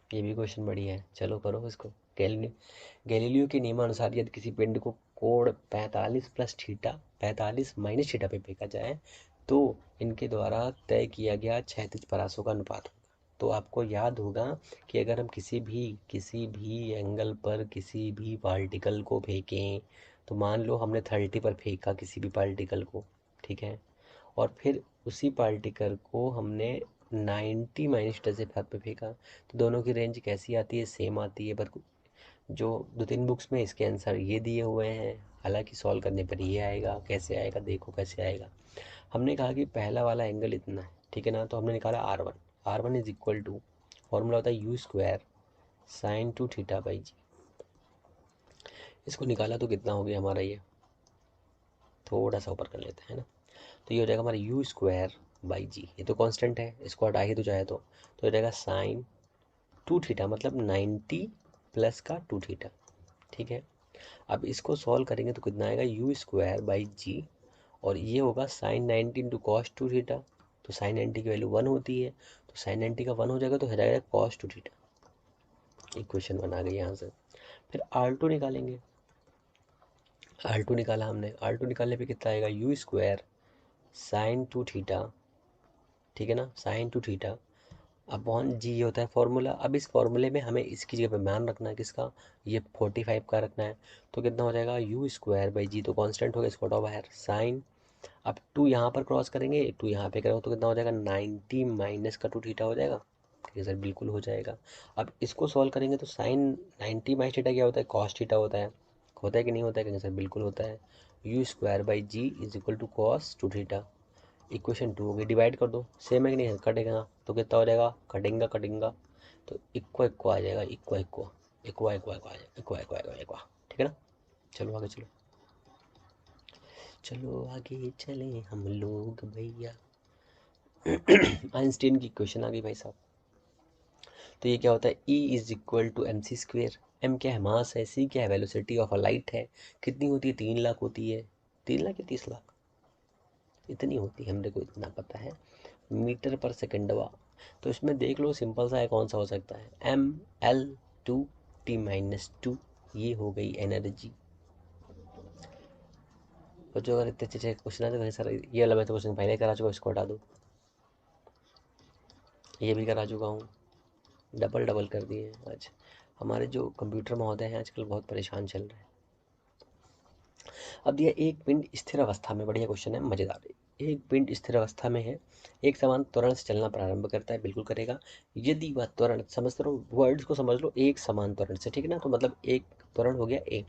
ये भी क्वेश्चन बढ़िया है, चलो करो इसको। गैलीलियो के नियमानुसार यदि किसी पिंड को कोण 45 प्लस थीटा 45 माइनस थीटा पे फेंका जाए तो इनके द्वारा तय किया गया क्षैतिज परासों का अनुपात होगा। तो आपको याद होगा कि अगर हम किसी भी एंगल पर किसी भी पार्टिकल को फेंकें, तो मान लो हमने 30 पर फेंका किसी भी पार्टिकल को, ठीक है, और फिर उसी पार्टिकल को हमने 90 माइनस थीटा से पे फेंका, तो दोनों की रेंज कैसी आती है, सेम आती है। पर जो 2-3 बुक्स में इसके आंसर ये दिए हुए हैं, हालांकि सॉल्व करने पर ये आएगा। कैसे आएगा देखो कैसे आएगा। हमने कहा कि पहला वाला एंगल इतना है, ठीक है ना, तो हमने निकाला R1। R1 is equal to, formula होता है you square sine two theta by G. इसको निकाला तो कितना हो गया हमारा, ये थोड़ा सा ऊपर कर लेते हैं ना, तो ये हो जाएगा हमारा यू स्क्वायर बाई जी। ये तो कांस्टेंट है, इसको हटा ही तो चाहे तो हो जाएगा साइन टू थीटा, मतलब 90 प्लस का 2 थीटा, ठीक है। अब इसको सॉल्व करेंगे तो कितना आएगा, यू स्क्वायर बाई जी, और ये होगा साइन 90 इंटू कॉस 2 थीटा। तो साइन 90 की वैल्यू 1 होती है, तो साइन 90 का 1 हो जाएगा तो हो जाएगा कॉस 2 थीटा। इक्वेशन बना गई यहाँ से। फिर R2 निकालेंगे। R2 निकाला हमने, R2 निकालने पे कितना आएगा, यू स्क्वायर साइन 2 थीटा, ठीक है ना, साइन 2 थीटा अपॉन जी होता है फॉर्मूला। अब इस फॉर्मूले में हमें इसकी जगह पे मान रखना है, किसका, ये 45 का रखना है। तो कितना हो जाएगा, यू स्क्वायर बाई जी, तो कांस्टेंट हो गया, इसको हटाओ बाहर, साइन, अब 2 यहाँ पर क्रॉस करेंगे, 2 यहाँ पे करेंगे, तो कितना हो जाएगा, 90 माइनस का 2 थीटा हो जाएगा। ठीक है सर, बिल्कुल हो जाएगा। अब इसको सॉल्व करेंगे तो साइन 90 माइनस थीटा क्या होता है, कॉस थीटा होता है कि नहीं होता है, कहेंगे सर बिल्कुल होता है। You square by g is equal to cos 2 theta. Equation 2 हो गई, डिवाइड कर दो, सेम है कि नहीं है, कटेगा तो कितना हो जाएगा, कटेगा तो इक्वा इक्वा आ जाएगा, इक्वा इक्वा इक्वा इक्वा इक्वा इक्वा इक्वा इक्वा इक्वा, ठीक है ना। चलो आगे चलो, चलो आगे चले हम लोग भैया। आइंस्टीन की इक्वेशन आ गई भाई साहब। तो ये क्या होता है, E is equal to m c square. M क्या है, मास है, सी क्या है, वेलोसिटी ऑफ अ लाइट है। कितनी होती है, 3 लाख होती है। 3 लाख या 30 लाख, इतनी होती है, हमने को इतना पता है, मीटर पर सेकेंडवा। तो इसमें देख लो सिंपल सा है, कौन सा हो सकता है, mL/T-2, ये हो गई एनर्जी। और जो अगर इतने अच्छे क्वेश्चन आते हैं सर, ये वाला मैं तो क्वेश्चन पहले करा चुका हूँ, इसको हटा दो, ये भी करा चुका हूँ, डबल डबल कर दिए आज। हमारे जो कंप्यूटर महोदय हैं आजकल बहुत परेशान चल रहे हैं। अब दिया, एक पिंड स्थिर अवस्था में, बढ़िया क्वेश्चन है, मजेदार है। एक पिंड स्थिर अवस्था में है, एक समान त्वरण से चलना प्रारंभ करता है, बिल्कुल करेगा। यदि वह त्वरण, समझ लो वर्ड्स को, समझ लो, एक समान त्वरण से, ठीक है ना, तो मतलब एक त्वरण हो गया ए।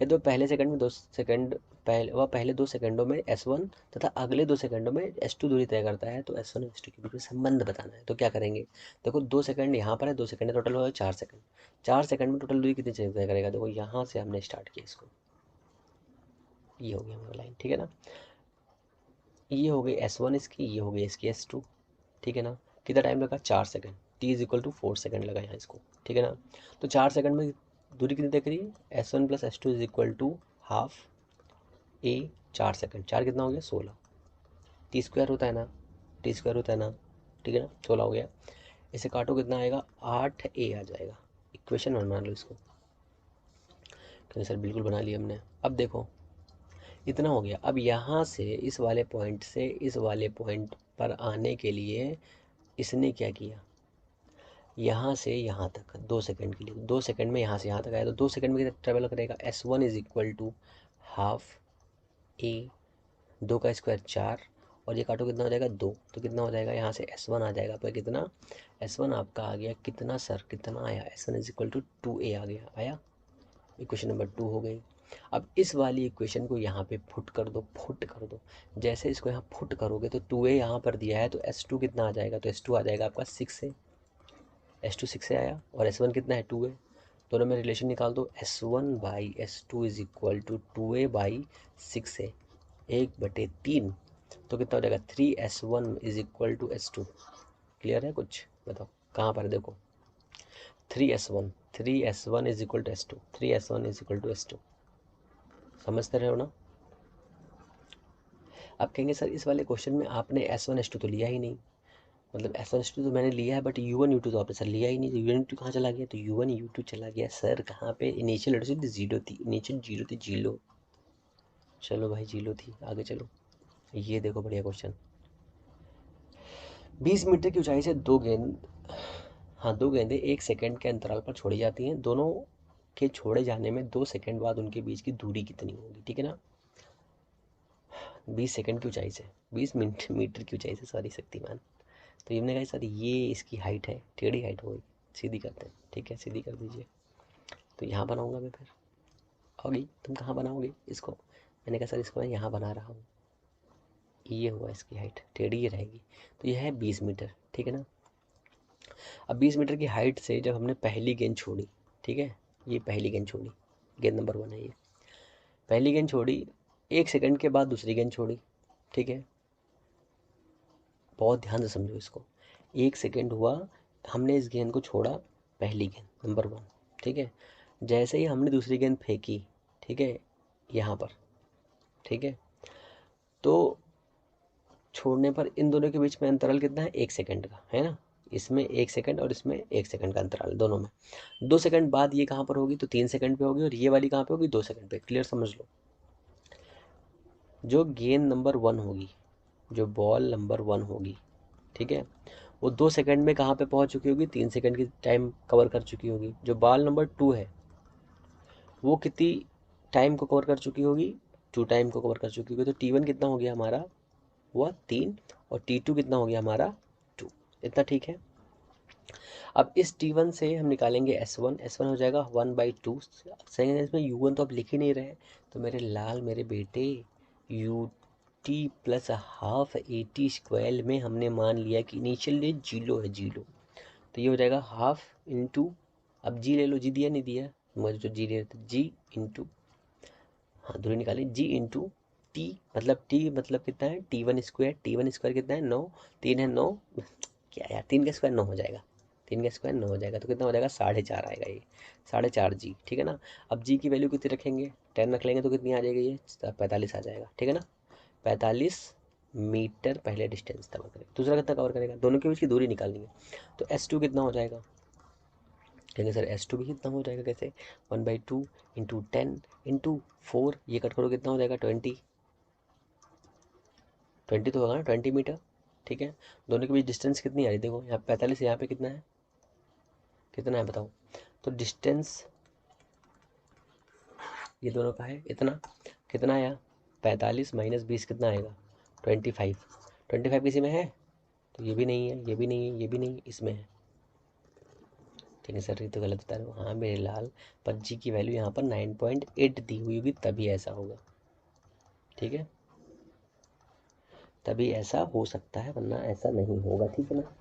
यदि वह पहले सेकंड में 2 सेकंड, पहले 2 सेकंडों में S1 तथा अगले 2 सेकंडों में S2 दूरी तय करता है, तो S1 और S2 के बीच में संबंध बताना है। तो क्या करेंगे, देखो 2 सेकंड यहाँ पर है, 2 सेकंड टोटल हो गया 4 सेकंड। 4 सेकंड में टोटल दूरी कितनी तय करेगा, देखो यहाँ से हमने स्टार्ट किया इसको, ये हो गया हमारा लाइन, ठीक है ना। ये हो गई S1 इसकी, ये हो गई इसकी S2, ठीक है ना। कितना टाइम लगा, 4 second, T is equal to 4 second लगा यहाँ इसको, ठीक है ना। तो 4 सेकंड में दूरी कितनी देख रही है, S1 plus S2 is equal to half a, 4 second, 4 कितना हो गया, 16, टी स्क्वायर होता है ना, टी स्क्वायर होता है ना, ठीक है ना, 16 हो गया। इसे काटो कितना आएगा, 8A आ जाएगा। इक्वेशन बना लो इसको, क्योंकि सर बिल्कुल बना लिया हमने। अब देखो इतना हो गया। अब यहाँ से इस वाले पॉइंट से इस वाले पॉइंट पर आने के लिए इसने क्या किया, यहाँ से यहाँ तक 2 सेकंड के लिए, 2 सेकंड में यहाँ से यहाँ तक आया, तो 2 सेकंड में कितना ट्रेवल करेगा, S1 is equal to half A, 2 का स्क्वायर 4, और ये काटो कितना हो जाएगा, 2, तो कितना हो जाएगा, यहाँ से S1 आ जाएगा, पर कितना, S1 आपका आ गया कितना सर, कितना आया, S1 is equal to 2A आ गया, आया। इक्वेशन नंबर 2 हो गई। अब इस वाली इक्वेशन को यहाँ पे फुट कर दो, फुट कर दो। जैसे इसको यहाँ फुट करोगे तो 2A यहाँ पर दिया है, तो S2 कितना आ जाएगा, तो S2 आ जाएगा आपका 6A। S2 6 से आया, और S1 कितना है, 2A। दोनों में रिलेशन निकाल दो, S1 by S2 is equal to 2A by 6A, 1/3, तो कितना हो जाएगा, 3S1 is equal to S2। Clear है, कुछ बताओ कहाँ पर है, देखो 3S1 is equal to S2, 3S1 is equal to S2, समझते रहे हो ना। अब कहेंगे सर इस वाले क्वेश्चन में आपने S1 S2 तो लिया ही नहीं, मतलब S1 S2 तो मैंने लिया है, बट U1 U2 तो आपने सर लिया ही नहीं, तो U1 U2 कहाँ चला गया, तो U1 U2 चला गया सर कहाँ पे, इनिशियल वेलोसिटी जीरो थी, इनिशियल जीरो थी, जीरो। चलो भाई जीरो थी, आगे चलो। ये देखो बढ़िया क्वेश्चन। 20 मीटर की ऊंचाई से दो गेंदें 1 सेकंड के अंतराल पर छोड़ी जाती हैं। दोनों के छोड़े जाने में 2 सेकंड बाद उनके बीच की दूरी कितनी होगी, ठीक है ना। 20 सेकंड की ऊंचाई से, 20 मीटर की ऊंचाई से, सॉरी शक्तिमान। तो हमने कहा सर ये इसकी हाइट है, टेढ़ी हाइट होगी, सीधी करते हैं, ठीक है सीधी कर दीजिए। तो यहाँ बनाऊंगा मैं, फिर होगी, तुम कहाँ बनाओगे इसको, मैंने कहा सर इसको मैं यहाँ बना रहा हूँ, ये हुआ इसकी हाइट, टेढ़ी ही रहेगी। तो यह है 20 मीटर, ठीक है ना। अब 20 मीटर की हाइट से जब हमने पहली गेंद छोड़ी, ठीक है, ये पहली गेंद छोड़ी, गेंद नंबर 1 है ये, पहली गेंद छोड़ी, 1 सेकंड के बाद दूसरी गेंद छोड़ी, ठीक है, बहुत ध्यान से समझो इसको। 1 सेकंड हुआ, हमने इस गेंद को छोड़ा, पहली गेंद नंबर 1, ठीक है, जैसे ही हमने दूसरी गेंद फेंकी, ठीक है, यहाँ पर, ठीक है, तो छोड़ने पर इन दोनों के बीच में अंतराल कितना है, 1 सेकंड का है ना। इसमें 1 सेकंड और इसमें 1 सेकंड का अंतराल दोनों में। 2 सेकंड बाद ये कहाँ पर होगी, तो 3 सेकंड पे होगी, और ये वाली कहाँ पे होगी, 2 सेकंड पे। क्लियर, समझ लो। जो गेंद नंबर 1 होगी, जो बॉल नंबर 1 होगी, ठीक है, वो 2 सेकंड में कहाँ पे पहुँच चुकी होगी, 3 सेकंड की टाइम कवर कर चुकी होगी। जो बॉल नंबर 2 है, वो कितनी टाइम को कवर कर चुकी होगी, 2 टाइम को कवर कर चुकी होगी। तो T1 कितना हो गया हमारा, हुआ 3, और T2 कितना हो गया हमारा 2। इतना ठीक है। अब इस T1 से हम निकालेंगे S1, S1 हो जाएगा 1/2। सेकेंड इसमें U1 तो आप लिख ही नहीं रहे, तो मेरे लाल मेरे बेटे, UT प्लस हाफ AT² में हमने मान लिया कि इनिशियल जीरो है, जीरो। तो ये हो जाएगा हाफ इंटू, अब जी ले लो, जी दिया नहीं दिया मुझे, जो जी ले रहे जी इंटू, हाँ दूरी निकाली, जी इंटू टी, मतलब टी मतलब कितना है, T1², T1² कितना है 9, 3 है 9, क्या यार 3 का स्क्वायर 9 हो जाएगा, 3 का स्क्वायर 9 हो जाएगा, तो कितना हो जाएगा 4.5 आएगा ये, 4.5 जी, ठीक है ना। अब जी की वैल्यू कितनी रखेंगे, 10 रख लेंगे, तो कितनी आ जाएगी ये, 45 आ जाएगा, ठीक है ना। 45 मीटर पहले डिस्टेंस कवर करेगा, दूसरा कितना कवर करेगा, दोनों के बीच की दूरी निकालनी है। तो S2 कितना हो जाएगा, कहेंगे सर S2 भी कितना हो जाएगा, कैसे, 1/2 इंटू 10 इंटू 4, ये कट करो कितना हो जाएगा 20, 20 तो होगा ना, 20 मीटर, ठीक है। दोनों के बीच डिस्टेंस कितनी आ रही है, देखो यहाँ 45, यहाँ पे कितना है, कितना है बताओ। तो डिस्टेंस ये दोनों का है इतना, कितना आया, 45 माइनस 20 कितना आएगा, 25, 25 किसी में है, तो ये भी नहीं है, ये भी नहीं है, ये भी नहीं, इसमें है, ठीक है सर ये तो गलत बता रहे हो, हाँ मेरे लाल, पर जी की वैल्यू यहाँ पर 9.8 दी हुई होगी, तभी ऐसा होगा, ठीक है, तभी ऐसा हो सकता है, वरना ऐसा नहीं होगा, ठीक है ना।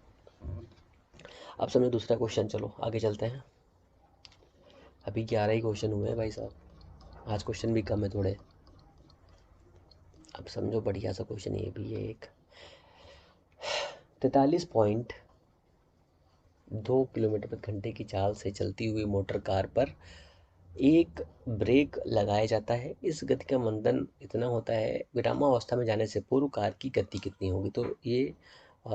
अब समझो दूसरा क्वेश्चन, चलो आगे चलते हैं। अभी 11 ही क्वेश्चन हुए हैं भाई साहब, आज क्वेश्चन भी कम है थोड़े। अब समझो बढ़िया सा क्वेश्चन ये भी है एक, 43.2 किलोमीटर/घंटे की चाल से चलती हुई मोटर कार पर एक ब्रेक लगाया जाता है। इस गति का मंदन इतना होता है, विरामावस्था में जाने से पूर्व कार की गति कितनी होगी। तो ये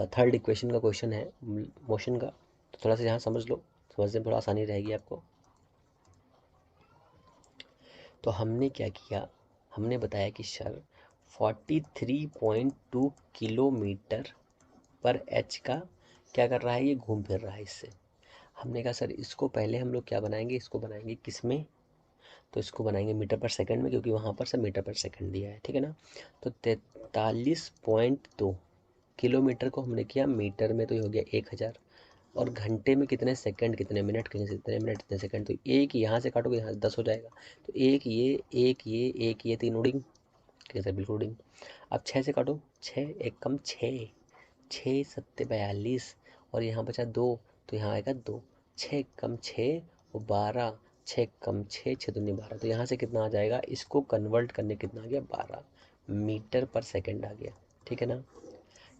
थर्ड इक्वेशन का क्वेश्चन है, मोशन का। तो थोड़ा सा यहाँ समझ लो, समझने में थोड़ा आसानी रहेगी आपको। तो हमने क्या किया, हमने बताया कि सर 43.2 किलोमीटर पर एच का क्या कर रहा है, ये घूम फिर रहा है इससे। हमने कहा सर इसको पहले हम लोग क्या बनाएंगे, इसको बनाएंगे किस में, तो इसको बनाएंगे मीटर पर सेकंड में, क्योंकि वहाँ पर सब मीटर पर सेकंड दिया है, ठीक है ना। तो 43.2 किलोमीटर को हमने किया मीटर में, तो ये हो गया 1000, और घंटे में कितने सेकंड, कितने मिनट, कितने मिनट कितने सेकंड, तो एक यहाँ से काटोगे यहाँ से 10 हो जाएगा। तो एक ये, एक ये, एक ये, 3 उड़िंग, कैसे बिल्कुल उड़िंग। अब 6 से काटो, 6 एक कम 6, 6×7=42, और यहाँ बचा 2, तो यहाँ आएगा 2, 6 कम 6 वो 12, 6 कम 6, 6×2=12, तो यहाँ से कितना आ जाएगा, इसको कन्वर्ट करने कितना आ गया, 12 मीटर पर सेकंड आ गया, ठीक है ना।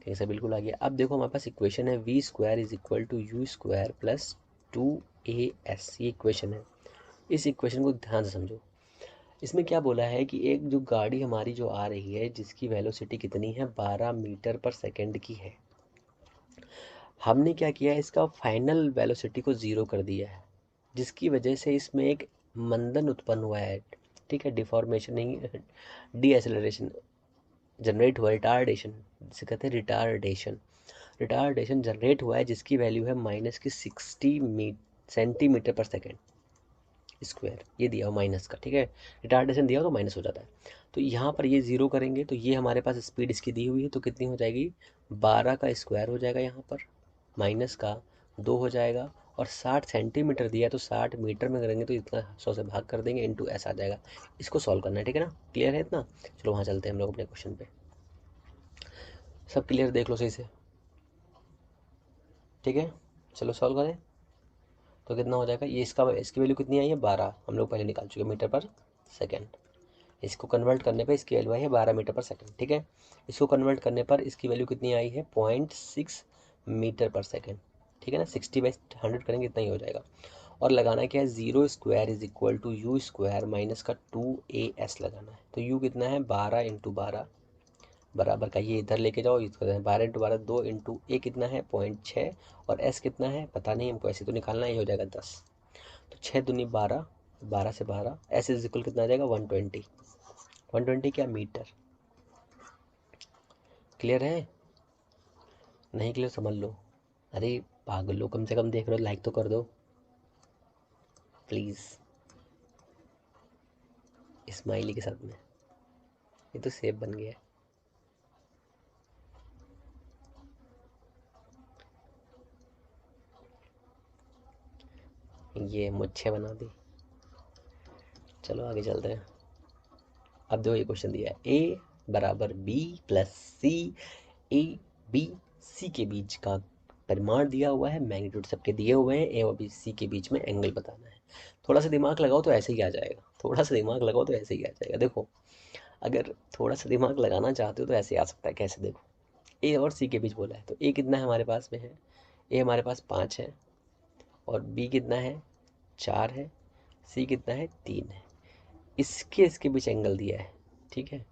कैसे बिल्कुल आ गया। अब देखो हमारे पास इक्वेशन है V²=U²+2AS, ये इक्वेशन है। इस इक्वेशन को ध्यान से समझो। इसमें क्या बोला है कि एक जो गाड़ी हमारी जो आ रही है, जिसकी वेलोसिटी कितनी है, 12 मीटर पर सेकंड की है, हमने क्या किया है, इसका फाइनल वेलोसिटी को ज़ीरो कर दिया है, जिसकी वजह से इसमें एक मंदन उत्पन्न हुआ है, ठीक है, डिफॉर्मेशन नहीं, डी एसेलरेशन जनरेट हुआ, रिटार्डेशन जिसे कहते हैं रिटार्डेशन, रिटार्डेशन जनरेट हुआ है, जिसकी वैल्यू है माइनस की 60 सेंटीमीटर पर सेकेंड स्क्वायर, ये दिया हो माइनस का, ठीक है, रिटार्डेशन दिया हो तो माइनस हो जाता है। तो यहाँ पर ये ज़ीरो करेंगे तो ये हमारे पास स्पीड इसकी दी हुई है, तो कितनी हो जाएगी, 12 का स्क्वायर हो जाएगा, यहाँ पर माइनस का 2 हो जाएगा, और 60 सेंटीमीटर दिया है तो 60 मीटर में करेंगे तो इतना 100 से भाग कर देंगे, इंटू एस आ जाएगा। इसको सॉल्व करना है, ठीक है ना, क्लियर है इतना। चलो वहाँ चलते हैं हम लोग अपने क्वेश्चन पे। सब क्लियर, देख लो सही से, ठीक है। चलो सॉल्व करें, तो कितना हो जाएगा, ये इसकी वैल्यू कितनी आई है, 12, हम लोग पहले निकाल चुके मीटर पर सेकेंड। इसको कन्वर्ट करने पे इसकी वैल्यू आई है 12 मीटर पर सेकेंड, ठीक है। इसको कन्वर्ट करने पर इसकी वैल्यू कितनी आई है, 0.6 मीटर पर सेकेंड, ठीक है ना। 60/100 करेंगे इतना ही हो जाएगा। और लगाना क्या है, 0² is equal to you square minus का 2as लगाना है। तो u कितना है, 12 × 12 बराबर का, ये इधर लेके जाओ, इसको 12 × 12 2 इंटू ए कितना है 0.6, और s कितना है पता नहीं हमको, ऐसे तो निकालना ही हो जाएगा 10। तो 6 दूनी 12, 12 से 12, s इज इक्वल कितना आ जाएगा 120, 120 क्या मीटर। क्लियर है, नहीं क्लियर समझ लो। अरे पागल लो, कम से कम देख रहे हो, लाइक तो कर दो प्लीज़, स्माइली के साथ में, ये तो सेब बन गया है। ये मुझे बना दी। चलो आगे चलते हैं। अब देखो ये क्वेश्चन दिया है, ए बराबर b plus c, a b c के बीच का परिमाण दिया हुआ है, मैग्नीट्यूड सबके दिए हुए हैं, ए और बी सी के बीच में एंगल बताना है। थोड़ा सा दिमाग लगाओ तो ऐसे ही आ जाएगा, थोड़ा सा दिमाग लगाओ तो ऐसे ही आ जाएगा। देखो अगर थोड़ा सा दिमाग लगाना चाहते हो तो ऐसे आ सकता है, कैसे, देखो ए और सी के बीच बोला है, तो ए कितना है हमारे पास में है, ए हमारे पास 5 है, और बी कितना है 4 है, सी कितना है 3 है। इसके बीच एंगल दिया है, ठीक है,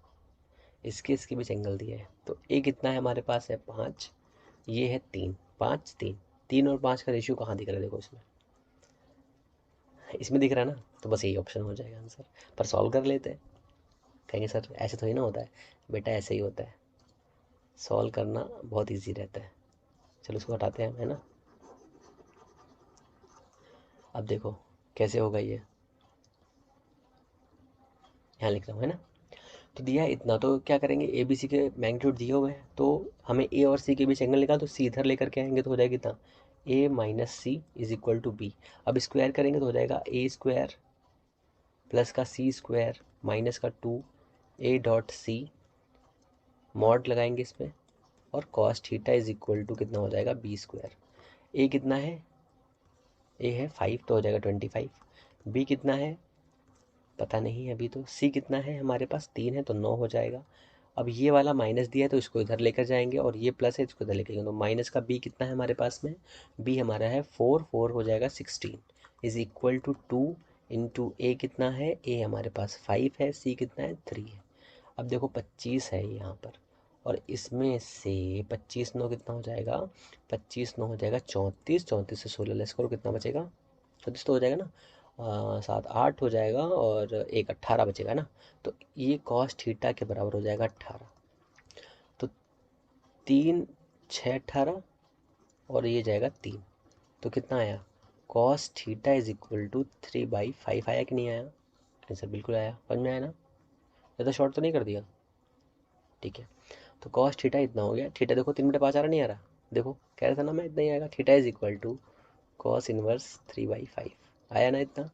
इसके बीच एंगल दिया है। तो ए कितना है हमारे पास है 5, ये है 3, 5 3, 3 और 5 का रेशियो कहाँ दिख रहा है, देखो इसमें, इसमें दिख रहा है ना, तो बस यही ऑप्शन हो जाएगा आंसर। पर सॉल्व कर लेते हैं, कहेंगे सर ऐसे थोड़ी ना होता है, बेटा ऐसे ही होता है, सॉल्व करना बहुत ईजी रहता है। चलो इसको हटाते हैं हम, है ना। अब देखो कैसे होगा ये, यहाँ लिख रहा हूँ, है ना। तो दिया है इतना, तो क्या करेंगे, ए बी सी के मैग्नीट्यूड दिए हुए हैं, तो हमें ए और सी के बीच एंगल निकाल, तो सी इधर लेकर के आएंगे तो हो जाएगा कितना, A minus C is equal to B. अब स्क्वायर करेंगे तो हो जाएगा ए स्क्वायर प्लस का सी स्क्वायर माइनस का 2a.c, मॉड लगाएंगे इसमें, और cos theta is equal to कितना हो जाएगा बी स्क्वायर। ए कितना है, ए है 5 तो हो जाएगा 25, बी कितना है पता नहीं है अभी, तो सी कितना है हमारे पास 3 है तो 9 हो जाएगा। अब ये वाला माइनस दिया है तो इसको इधर लेकर जाएंगे, और ये प्लस है इसको इधर लेकर जाएंगे, तो माइनस का बी कितना है हमारे पास में, बी हमारा है 4, 4 हो जाएगा 16 इज इक्वल टू 2 इंटू ए कितना है, ए हमारे पास 5 है, सी कितना है 3 है। अब देखो 25 है यहाँ पर, और इसमें से 25 9 कितना हो जाएगा, 25 9 हो जाएगा 34, 34 से 16 लेस करो कितना बचेगा, 34 तो हो जाएगा ना, 7 8 हो जाएगा, और एक 18 बचेगा ना। तो ये कॉस थीटा के बराबर हो जाएगा 18, तो 3 6 18, और ये जाएगा 3, तो कितना आया, cos theta is equal to 3/5 आया कि नहीं आया, आंसर बिल्कुल आया, समझ में आया ना, ज़्यादा शॉर्ट तो नहीं कर दिया, ठीक है। तो कॉस थीटा इतना हो गया, थीटा देखो 3/5 आ रहा नहीं आ रहा, देखो कह रहा था ना मैं इतना ही आएगा, theta is equal to cos inverse 3/5 आया ना इतना।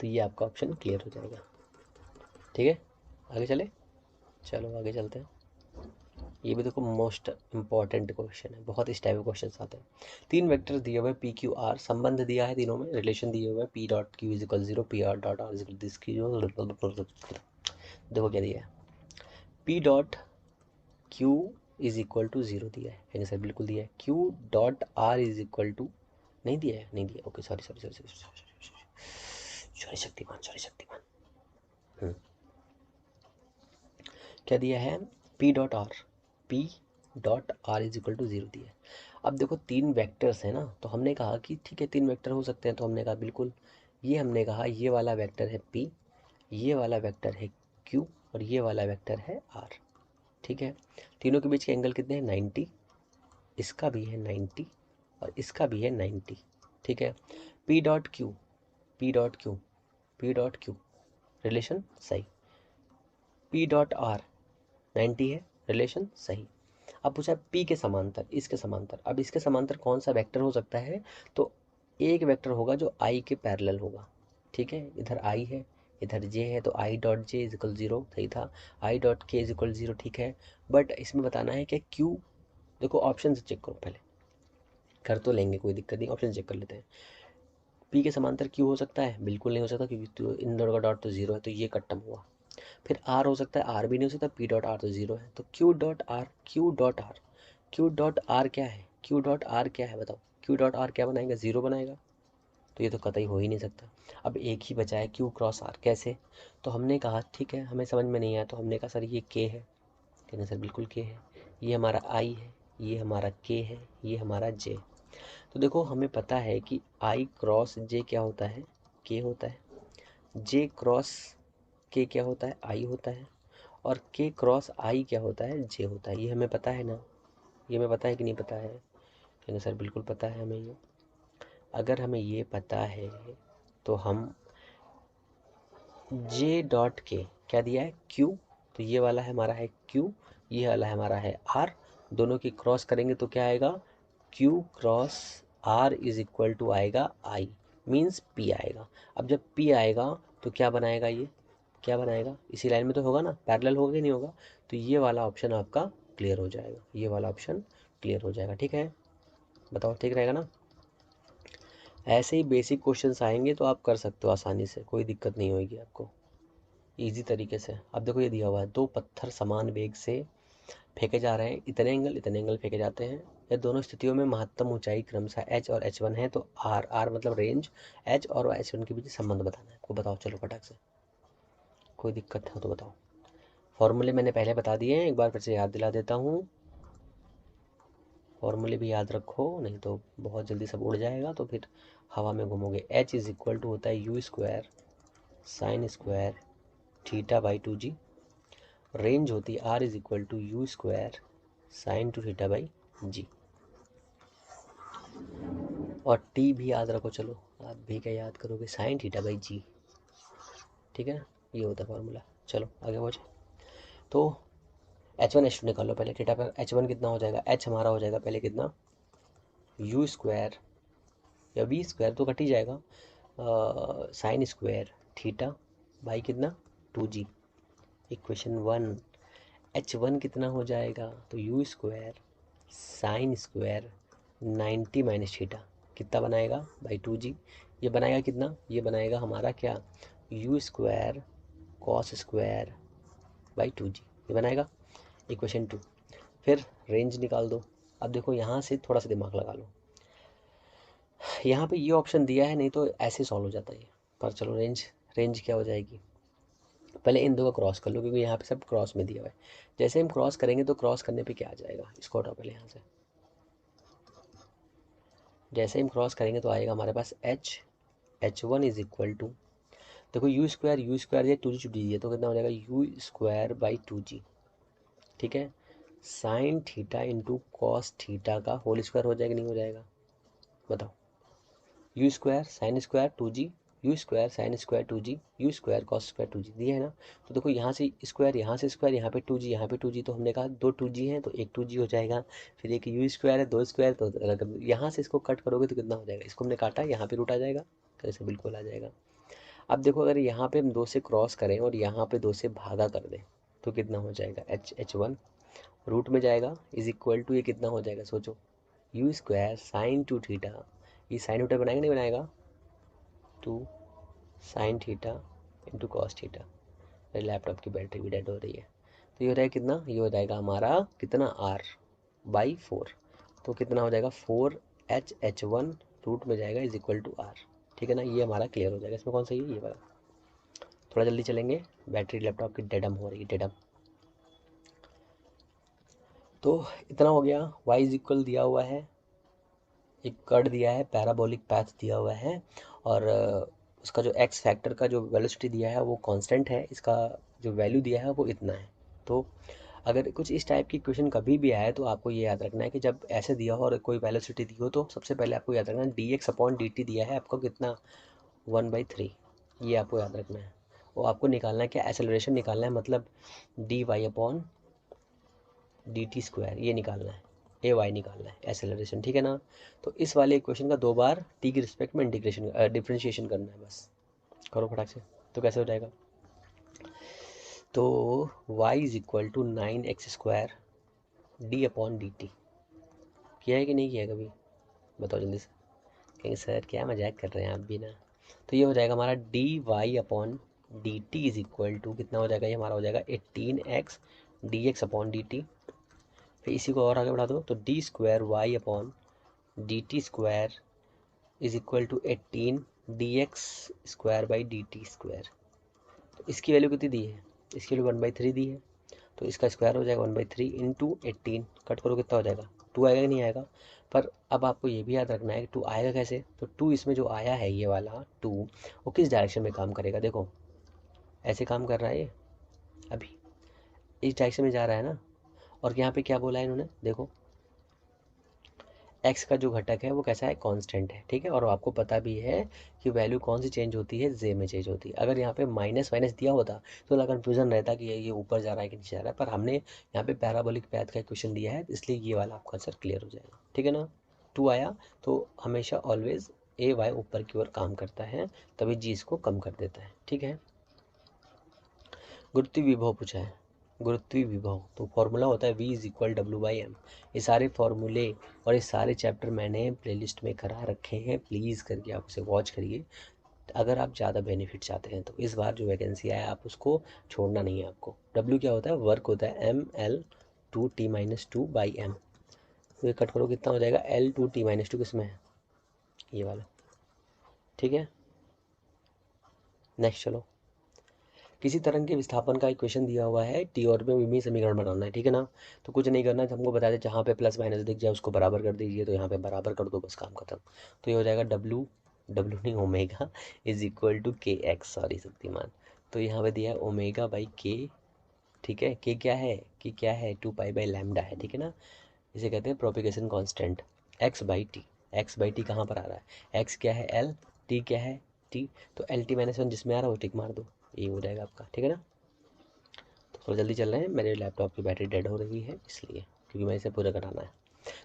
तो ये आपका ऑप्शन क्लियर हो जाएगा, ठीक है। आगे चले, चलो आगे चलते हैं। ये भी देखो मोस्ट इंपॉर्टेंट क्वेश्चन है, बहुत इस टाइप के क्वेश्चन आते हैं। 3 वेक्टर दिए हुए पी क्यू आर, संबंध दिया है तीनों में, रिलेशन दिए हुए p dot q is equal 0, p r dot r is equal this की, देखो क्या दिया है, p dot q is equal to 0 दिया है, कहेंगे सर बिल्कुल दिया है, q dot r is equal to, नहीं दिया है, नहीं दिया, okay sorry sorry sorry sorry sorry Shaktiman, sorry Shaktiman. क्या दिया है, p dot r, p dot r is equal to 0 दिया है। अब देखो तीन वेक्टर्स हैं ना, तो हमने कहा कि ठीक है तीन वेक्टर हो सकते हैं, तो हमने कहा बिल्कुल, ये हमने कहा ये वाला वेक्टर है p, ये वाला वेक्टर है q, और ये वाला वेक्टर है r। ठीक है, तीनों के बीच के एंगल कितने हैं 90, इसका भी है 90 और इसका भी है 90। ठीक है, p dot Q, p dot Q, p dot Q, relation सही। p डॉट r 90 है, रिलेशन सही। अब पूछा p के समांतर, इसके समांतर। अब इसके समांतर कौन सा वेक्टर हो सकता है, तो एक वेक्टर होगा जो i के पैरेलल होगा। ठीक है, इधर i है, इधर j है, तो i dot J is equal 0 सही था, i dot K is equal 0। ठीक है, बट इसमें बताना है कि q, देखो ऑप्शन से चेक करो पहले, कर तो लेंगे कोई दिक्कत नहीं, ऑप्शन चेक कर लेते हैं। p के समांतर q हो सकता है, बिल्कुल नहीं हो सकता, क्योंकि तो इन दोनों का डॉट तो 0 है, तो ये कट टर्म हुआ। फिर r हो सकता है, r भी नहीं हो सकता, p डॉट r तो 0 है, तो q dot r, q dot r, q dot r क्या है, q डॉट r क्या है बताओ, q डॉट r क्या बनाएगा, 0 बनाएगा, तो ये तो कतई हो ही नहीं सकता। अब एक ही बचा है q क्रॉस r, कैसे, तो हमने कहा ठीक है हमें समझ में नहीं आया, तो हमने कहा सर ये k है, कहना सर बिल्कुल k है, ये हमारा i है, ये हमारा k है, ये हमारा j। तो देखो हमें पता है कि i क्रॉस j क्या होता है, k होता है, j क्रॉस k क्या होता है, i होता है, और k क्रॉस i क्या होता है, j होता है। ये हमें पता है ना, ये हमें पता है कि नहीं पता है, कहेंगे सर बिल्कुल पता है हमें ये। अगर हमें ये पता है तो हम j डॉट के क्या दिया है q, तो ये वाला है हमारा है q, ये वाला है हमारा है r, दोनों की क्रॉस करेंगे तो क्या आएगा, q cross r is equal to आएगा i, मीन्स p आएगा। अब जब p आएगा तो क्या बनाएगा, ये क्या बनाएगा, इसी लाइन में तो होगा ना, पैरेलल होगा कि नहीं होगा, तो ये वाला ऑप्शन आपका क्लियर हो जाएगा, ये वाला ऑप्शन क्लियर हो जाएगा। ठीक है, बताओ ठीक रहेगा ना। ऐसे ही बेसिक क्वेश्चंस आएंगे तो आप कर सकते हो आसानी से, कोई दिक्कत नहीं होगी आपको, इजी तरीके से। अब देखो ये दिया हुआ है, दो पत्थर समान वेग से फेंके जा रहे हैं, इतने एंगल फेंके जाते हैं, या दोनों स्थितियों में महत्तम ऊंचाई क्रमशः h और h1 है, तो r मतलब रेंज, h और h1 के बीच संबंध बताना है आपको। बताओ चलो फटाक से, कोई दिक्कत है तो बताओ। फॉर्मूले मैंने पहले बता दिए हैं, एक बार फिर से याद दिला देता हूँ, फॉर्मूले भी याद रखो, नहीं तो बहुत जल्दी सब उड़ जाएगा, तो फिर हवा में घूमोगे। h इज इक्वल टू होता है you square sine square theta by 2g, range होती है r is equal to you square sine two theta by G, और t भी याद रखो, चलो आप भी क्या याद करोगे, साइन थीटा बाई जी। ठीक है ना, ये होता है फॉर्मूला। चलो आगे बढ़े, तो h1 h2 निकालो पहले, थीटा पर h1 कितना हो जाएगा, h हमारा हो जाएगा पहले कितना, यू स्क्वायर या वी स्क्वायर तो कट ही जाएगा, साइन स्क्वायर थीटा बाई कितना 2g, इक्वेशन 1। h1 कितना हो जाएगा, तो you square sine square 90 minus theta कितना बनाएगा बाई 2g, ये बनाएगा कितना, ये बनाएगा हमारा क्या, you square cos square by 2g, ये बनाएगा इक्वेशन 2। फिर रेंज निकाल दो। अब देखो यहाँ से थोड़ा सा दिमाग लगा लो, यहाँ पे ये ऑप्शन दिया है, नहीं तो ऐसे सॉल्व हो जाता है ये, पर चलो रेंज, रेंज क्या हो जाएगी, पहले इन दो का क्रॉस कर लो, क्योंकि यहाँ पे सब क्रॉस में दिया हुआ है। जैसे हम क्रॉस करेंगे तो क्रॉस करने पे क्या आ जाएगा, इसको हटाओ पहले यहाँ से, जैसे हम क्रॉस करेंगे तो आएगा हमारे पास h1 इज इक्वल टू, देखो यू स्क्वायर ये 2g छुट्टी दीजिए, तो कितना हो जाएगा यू स्क्वायर बाई 2g। ठीक है, sign theta into cos theta का होल स्क्वायर हो जाएगा नहीं हो जाएगा, बताओ, you square sine square 2g, you square sine square 2g, you square cos square 2g दिया है ना। तो देखो यहाँ से स्क्वायर, यहाँ से स्क्वायर, यहाँ पे 2g, यहाँ पे 2g, तो हमने कहा दो 2g हैं तो एक 2g हो जाएगा, फिर एक यू स्क्वायर है, दो स्क्वायर, तो अगर यहाँ से इसको कट करोगे तो कितना हो जाएगा, इसको हमने काटा, यहाँ पे रूट आ जाएगा, कैसे बिल्कुल आ जाएगा। अब देखो अगर यहाँ पे हम दो से क्रॉस करें और यहाँ पे दो से भागा कर दें तो कितना हो जाएगा, h1 रूट में जाएगा इज इक्वल टू, ये कितना हो जाएगा सोचो, u square sine two theta, ये साइन थीटा बनाएगा नहीं बनाएगा, two sine theta into cos theta. मेरे लैपटॉप की बैटरी भी डेड हो रही है, तो ये हो जाएगा कितना, ये हो जाएगा हमारा कितना r बाई 4, तो कितना हो जाएगा 4h(h1) रूट में जाएगा इज इक्वल टू r। ठीक है ना, ये हमारा क्लियर हो जाएगा। इसमें कौन सा ये वाला, थोड़ा जल्दी चलेंगे, बैटरी लैपटॉप की डेडम हो रही है, डेडम। तो इतना हो गया। y इज इक्वल दिया हुआ है, एक कर्व दिया है, पैराबोलिक पैथ दिया हुआ है, और उसका जो x फैक्टर का जो वेलोसिटी दिया है वो कांस्टेंट है, इसका जो वैल्यू दिया है वो इतना है। तो अगर कुछ इस टाइप की क्वेश्चन कभी भी आए तो आपको ये याद रखना है कि जब ऐसे दिया हो और कोई वेलोसिटी दी हो तो सबसे पहले आपको याद रखना है dx/dt दिया है आपको कितना, 1/3। ये आपको याद रखना है। वो आपको निकालना है क्या, एक्सेलरेशन निकालना है, मतलब dy/dt² ये निकालना है, ए वाई निकालना है एक्सेलरेशन, ठीक है ना। तो इस वाले इक्वेशन का 2 बार टी की रिस्पेक्ट में इंटीग्रेशन डिफ्रेंशिएशन करना है, बस करो फटाक से। तो कैसे हो जाएगा, तो y is equal to 9x² d/dt। किया है कि नहीं किया कभी, बताओ जल्दी से। कहेंगे सर क्या मजाक कर रहे हैं आप भी ना। तो ये हो जाएगा हमारा dy/dt इज इक्वल टू कितना हो जाएगा, ये हमारा हो जाएगा 18x dx/dt। फिर इसी को और आगे बढ़ा दो तो d²y/dt² is equal to 18 dx² तो इसकी वैल्यू कितनी दी है, इसकी वैल्यू 1/3 दी है, तो इसका स्क्वायर हो जाएगा 1/3 इंटू 18, कट करो कितना हो जाएगा, 2 आएगा कि नहीं आएगा। पर अब आपको ये भी याद रखना है कि 2 आएगा कैसे, तो 2 इसमें जो आया है ये वाला 2 वो किस डायरेक्शन में काम करेगा, देखो ऐसे काम कर रहा है ये, अभी इस डायरेक्शन में जा रहा है ना। और यहाँ पे क्या बोला है इन्होंने, देखो एक्स का जो घटक है वो कैसा है, कांस्टेंट है, ठीक है। और आपको पता भी है कि वैल्यू कौन सी चेंज होती है, जे में चेंज होती है। अगर यहाँ पे माइनस माइनस दिया होता तो थोड़ा कन्फ्यूजन रहता कि ये ऊपर जा रहा है कि नीचे जा रहा है, पर हमने यहाँ पे पैराबोलिक पैथ का क्वेश्चन दिया है इसलिए ये वाला आपका आंसर क्लियर हो जाएगा, ठीक है ना। 2 आया तो हमेशा ऑलवेज ए वाई ऊपर की ओर काम करता है, तभी जी इसको कम कर देता है, ठीक है। गुरुत्वीय विभव पूछा है, गुरुत्वीय विभव तो फॉर्मूला होता है v इज इक्वल W/m। ये सारे फॉर्मूले और ये सारे चैप्टर मैंने प्लेलिस्ट में करा रखे हैं, प्लीज़ करके आप उसे वॉच करिए अगर आप ज़्यादा बेनिफिट चाहते हैं। तो इस बार जो वैकेंसी आया आप उसको छोड़ना नहीं है आपको। W क्या होता है, वर्क होता है ml/2t-2/m। तो ये कट करो कितना हो जाएगा, L/2t-2 किसमें है, ये वाला, ठीक है। नेक्स्ट चलो, किसी तरंग के विस्थापन का इक्वेशन दिया हुआ है टी और में विमीय समीकरण बनाना है, ठीक है ना। तो कुछ नहीं करना है, हमको बता दें जहाँ पे प्लस माइनस दिख जाए उसको बराबर कर दीजिए, तो यहाँ पे बराबर कर दो, बस काम खत्म। तो ये हो जाएगा डब्लू, डब्लू नहीं ओमेगा इज इक्वल टू के एक्स, सॉरी शक्तिमान। तो यहाँ पे दिया है ओमेगा बाई के, ठीक है। के क्या है, कि क्या है 2π/λ है, ठीक है ना। इसे कहते हैं प्रोपिगेशन कांस्टेंट। x/t, x/t कहाँ पर आ रहा है, x क्या है l, t क्या है t, तो LT-1 जिसमें आ रहा है वो टिक मार दो, ये हो जाएगा आपका, ठीक है ना। तो थोड़ा जल्दी चल रहे हैं, मेरे लैपटॉप की बैटरी डेड हो रही है इसलिए, क्योंकि मैं इसे पूरा कराना है।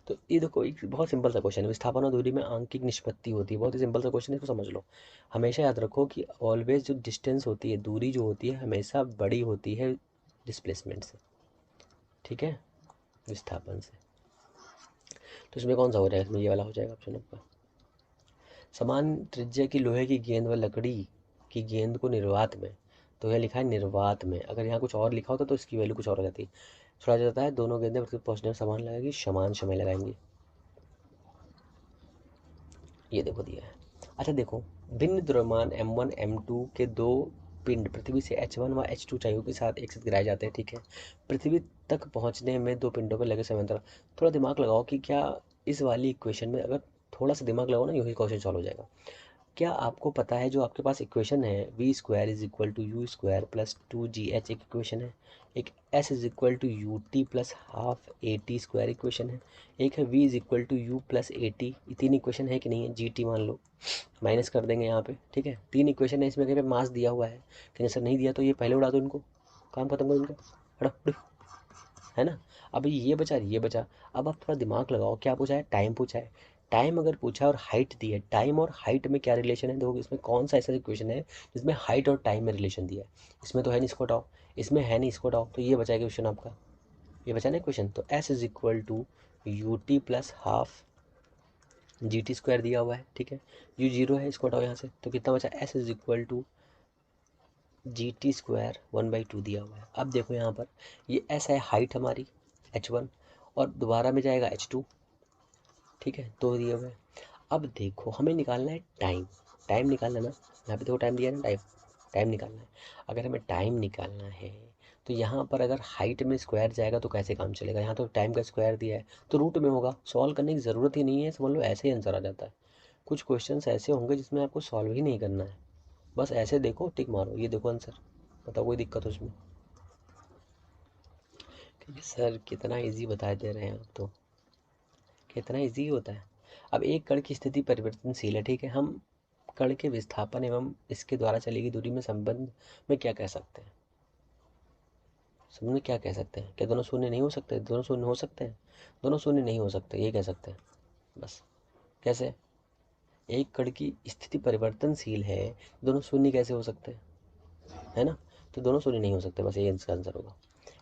तो ये देखो एक बहुत सिंपल सा क्वेश्चन है, विस्थापन और दूरी में आंकिक निष्पत्ति होती है, बहुत ही सिंपल सा क्वेश्चन है, इसको समझ लो। हमेशा याद रखो कि ऑलवेज जो डिस्टेंस होती है, दूरी जो होती है हमेशा बड़ी होती है डिस्प्लेसमेंट से, ठीक है, विस्थापन से। तो इसमें कौन सा हो जाएगा, इसमें ये वाला हो जाएगा ऑप्शन आपका। समान त्रिज्या की लोहे की गेंद व लकड़ी की गेंद को निर्वात में, तो यह लिखा है निर्वात में, अगर यहाँ कुछ और लिखा होता तो इसकी वैल्यू कुछ और हो जाती। छोड़ा जाता है, दोनों गेंदें पृथ्वी पहुँचने में समान लगेगी, समान समय लगाएंगी। ये देखो दिया है। अच्छा देखो, भिन्न द्रव्यमान m1 m2 के दो पिंड पृथ्वी से h1 व h2 ऊंचाइयों के साथ एक साथ गिराए जाते हैं, ठीक है। पृथ्वी तक पहुंचने में दो पिंडों पर लगे समय अंतर। थोड़ा दिमाग लगाओ कि क्या इस वाली इक्वेशन में, अगर थोड़ा सा दिमाग लगाओ ना, यही क्वेश्चन सॉल्व हो जाएगा। क्या आपको पता है जो आपके पास इक्वेशन है v² is equal to u² plus 2gh, एक इक्वेशन है। एक s is equal to ut plus half at² equation है। एक है v is equal to u plus at, ये 3 इक्वेशन है कि नहीं है, gt मान लो, माइनस कर देंगे यहाँ पे, ठीक है। 3 इक्वेशन है, इसमें कहीं पे मास दिया हुआ है, कहीं सर नहीं दिया तो ये पहले उड़ा दो इनको, काम खत्म करो इनका, हटो हटो, है ना। अभी ये बचा ये बचा। अब आप थोड़ा दिमाग लगाओ, क्या पूछा है, टाइम पूछा है। टाइम अगर पूछा है और हाइट दी है, टाइम और हाइट में क्या रिलेशन है, देखो इसमें कौन सा ऐसा इक्वेशन है जिसमें हाइट और टाइम में रिलेशन दिया है। इसमें तो है नहीं, इसको हटाओ, इसमें है नहीं, इसको हटाओ, तो ये बचाएगा क्वेश्चन आपका, ये बचा ना क्वेश्चन। तो s is equal to ut plus half gt² दिया हुआ है, ठीक है। u 0 है, इसको हटाओ यहाँ से, तो कितना बचा, s is equal to gt² 1/2 दिया हुआ है। अब देखो यहाँ पर ये s है हाइट हमारी h1, और दोबारा में जाएगा h2, ठीक है, 2 दिए हुए। अब देखो हमें निकालना है टाइम, टाइम निकालना ना, यहाँ पे देखो टाइम दिया है ना, टाइम, टाइम निकालना है। अगर हमें टाइम निकालना है तो यहाँ पर अगर हाइट में स्क्वायर जाएगा तो कैसे काम चलेगा, यहाँ तो टाइम का स्क्वायर दिया है तो रूट में होगा, सॉल्व करने की ज़रूरत ही नहीं है, समझ लो ऐसे ही आंसर आ जाता है। कुछ क्वेश्चंस ऐसे होंगे जिसमें आपको सॉल्व ही नहीं करना है, बस ऐसे देखो टिक मारो, ये देखो आंसर, बताओ कोई दिक्कत हो उसमें। सर कितना इजी बता दे रहे हैं आप तो, कितना इजी होता है। अब एक कण की स्थिति परिवर्तनशील है, ठीक है, हम कण के विस्थापन एवं इसके द्वारा चली गई दूरी में संबंध में क्या कह सकते हैं, समझ में क्या कह सकते हैं, क्या दोनों शून्य नहीं हो सकते, दोनों शून्य हो सकते हैं, दोनों शून्य नहीं हो सकते, ये कह सकते हैं बस। कैसे, एक कण की स्थिति परिवर्तनशील है, दोनों शून्य कैसे हो सकते हैं, है ना, तो दोनों शून्य नहीं हो सकते, बस ये इसका आंसर होगा।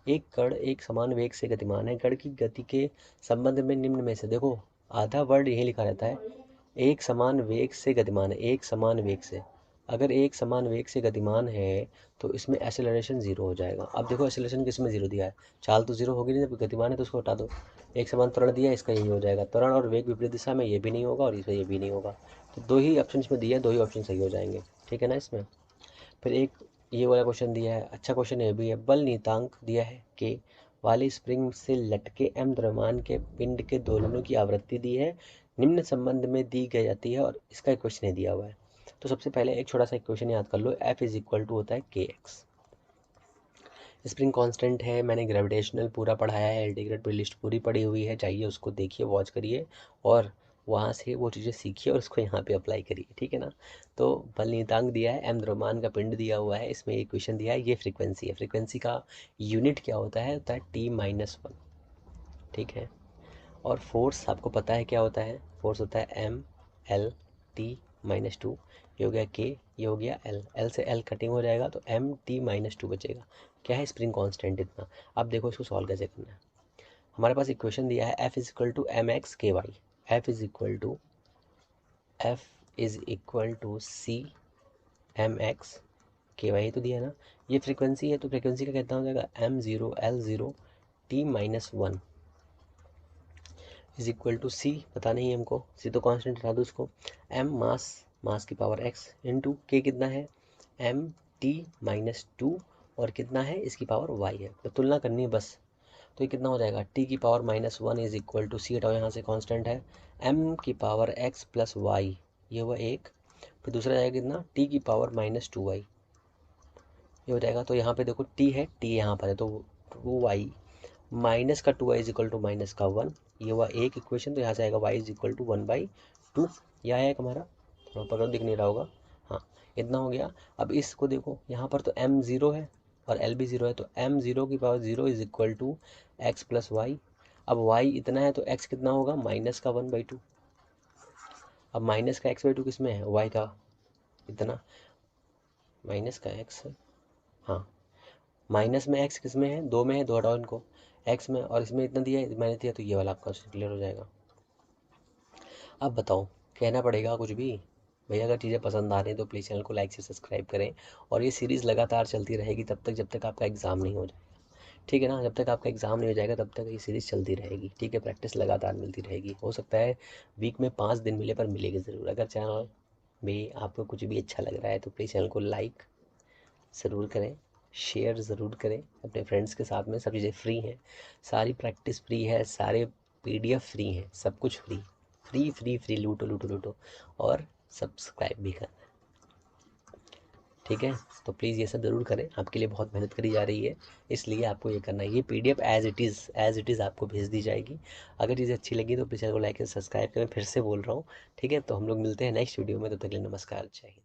एक कण एक समान वेग से गतिमान है, कण की गति के संबंध में निम्न में से, देखो आधा वर्ड यही लिखा रहता है, एक समान वेग से गतिमान है, एक समान वेग से, अगर एक समान वेग से गतिमान है तो इसमें एक्सेलरेशन जीरो हो जाएगा। अब देखो एक्सेलरेशन किस में जीरो दिया है, चाल तो जीरो होगी नहीं, जब गतिमान है तो उसको हटा दो। एक समान त्वरण दिया है, इसका यही हो जाएगा, त्वरण और वेग विपरीत दिशा में ये भी नहीं होगा और इसमें ये भी नहीं होगा, तो दो ही ऑप्शन में दिया है, दो ही ऑप्शन सही हो जाएंगे, ठीक है ना। इसमें फिर एक ये वाला क्वेश्चन दिया है, अच्छा क्वेश्चन ये भी है, बल नियतांक दिया है के वाले स्प्रिंग से लटके एम द्रव्यमान के पिंड के दोलनों की आवृत्ति दी है, निम्न संबंध में दी गई जाती है, और इसका एक क्वेश्चन दिया हुआ है। तो सबसे पहले एक छोटा सा इक्वेशन याद कर लो, एफ इज इक्वल टू होता है के एक्स, स्प्रिंग कांस्टेंट है, मैंने ग्रेविटेशनल पूरा पढ़ाया है, एल्टीग्रेड प्लेलिस्ट पूरी पड़ी हुई है, चाहिए उसको देखिए, वॉच करिए और वहाँ से वो चीज़ें सीखिए और उसको यहाँ पे अप्लाई करिए, ठीक है ना। तो बल नियतांक दिया है, एम द्रव्यमान का पिंड दिया हुआ है, इसमें एक क्वेश्चन दिया है, ये फ्रीक्वेंसी है, फ्रीक्वेंसी का यूनिट क्या होता है T-1, ठीक है। और फोर्स आपको पता है क्या होता है, फोर्स होता है M L T-2, ये हो गया K, ये हो गया L, L से L कटिंग हो जाएगा तो MT-2 बचेगा, क्या है स्प्रिंग कांस्टेंट इतना। अब देखो इसको सॉल्व कैसे करना है, हमारे पास इक्वेशन दिया है F is equal to MX/KY, F is equal to C MX/KY तो दिया है ना, ये फ्रीक्वेंसी है तो फ्रीक्वेंसी का कितना हो जाएगा M0L0T-1 इज इक्वल टू सी, पता नहीं है हमको, सी तो कांस्टेंट हटा दो उसको, एम मास, मास की पावर एक्स इंटू के कितना है MT-2 और कितना है इसकी पावर वाई है, तो तुलना करनी है बस। तो ये कितना हो जाएगा टी की पावर -1 इज इक्वल टू सी, हटाओ यहाँ से कांस्टेंट है, एम की पावर एक्स प्लस वाई, ये हुआ एक, फिर दूसरा जाएगा कितना टी की पावर -2y, ये हो जाएगा। तो यहाँ पे देखो टी है, टी यहाँ पर है तो 2y माइनस का 2y is equal to minus का 1, ये हुआ एक इक्वेशन, तो यहाँ से आएगा y इज इक्वल टू 1/2, यह आया एक हमारा, थोड़ा पकड़ दिख नहीं रहा होगा, हाँ इतना हो गया। अब इसको देखो यहाँ पर तो m ज़ीरो है और l भी ज़ीरो है, तो m ज़ीरो की power zero is equal to x plus y, अब y इतना है तो x कितना होगा माइनस का 1/2, अब माइनस का x/2 किस में है, y का इतना, माइनस का x है, हाँ माइनस में x किस में है, दो में है, दो हटाओ इनको, x में, और इसमें इतना दिया है मैंने दिया, तो ये वाला आपका क्लियर हो जाएगा। अब बताओ, कहना पड़ेगा कुछ भी, भैया अगर चीज़ें पसंद आ रही हैं तो प्लीज़ चैनल को लाइक से सब्सक्राइब करें, और ये सीरीज़ लगातार चलती रहेगी तब तक जब तक आपका एग्ज़ाम नहीं हो जाएगा, ठीक है ना, जब तक आपका एग्ज़ाम नहीं हो जाएगा तब तक ये सीरीज़ चलती रहेगी, ठीक है, प्रैक्टिस लगातार मिलती रहेगी, हो सकता है वीक में 5 दिन मिले पर मिलेगी ज़रूर। अगर चैनल में आपको कुछ भी अच्छा लग रहा है तो प्लीज़ चैनल को लाइक ज़रूर करें, शेयर ज़रूर करें अपने फ्रेंड्स के साथ में, सब चीज़ें फ्री हैं, सारी प्रैक्टिस फ्री है, सारे PDF फ्री हैं, सब कुछ फ्री फ्री फ्री फ्री, लूटो लूटो लूटो, और सब्सक्राइब भी करना, ठीक है। तो प्लीज़ ये सब ज़रूर करें, आपके लिए बहुत मेहनत करी जा रही है, इसलिए आपको ये करना है। ये PDF एज इट इज़ आपको भेज दी जाएगी। अगर चीज़ें अच्छी लगी तो प्लीज़ चैनल को लाइक एंड सब्सक्राइब करें, फिर से बोल रहा हूँ, ठीक है। तो हम लोग मिलते हैं नेक्स्ट वीडियो में, तब तक के लिए नमस्कार, जय हिंद।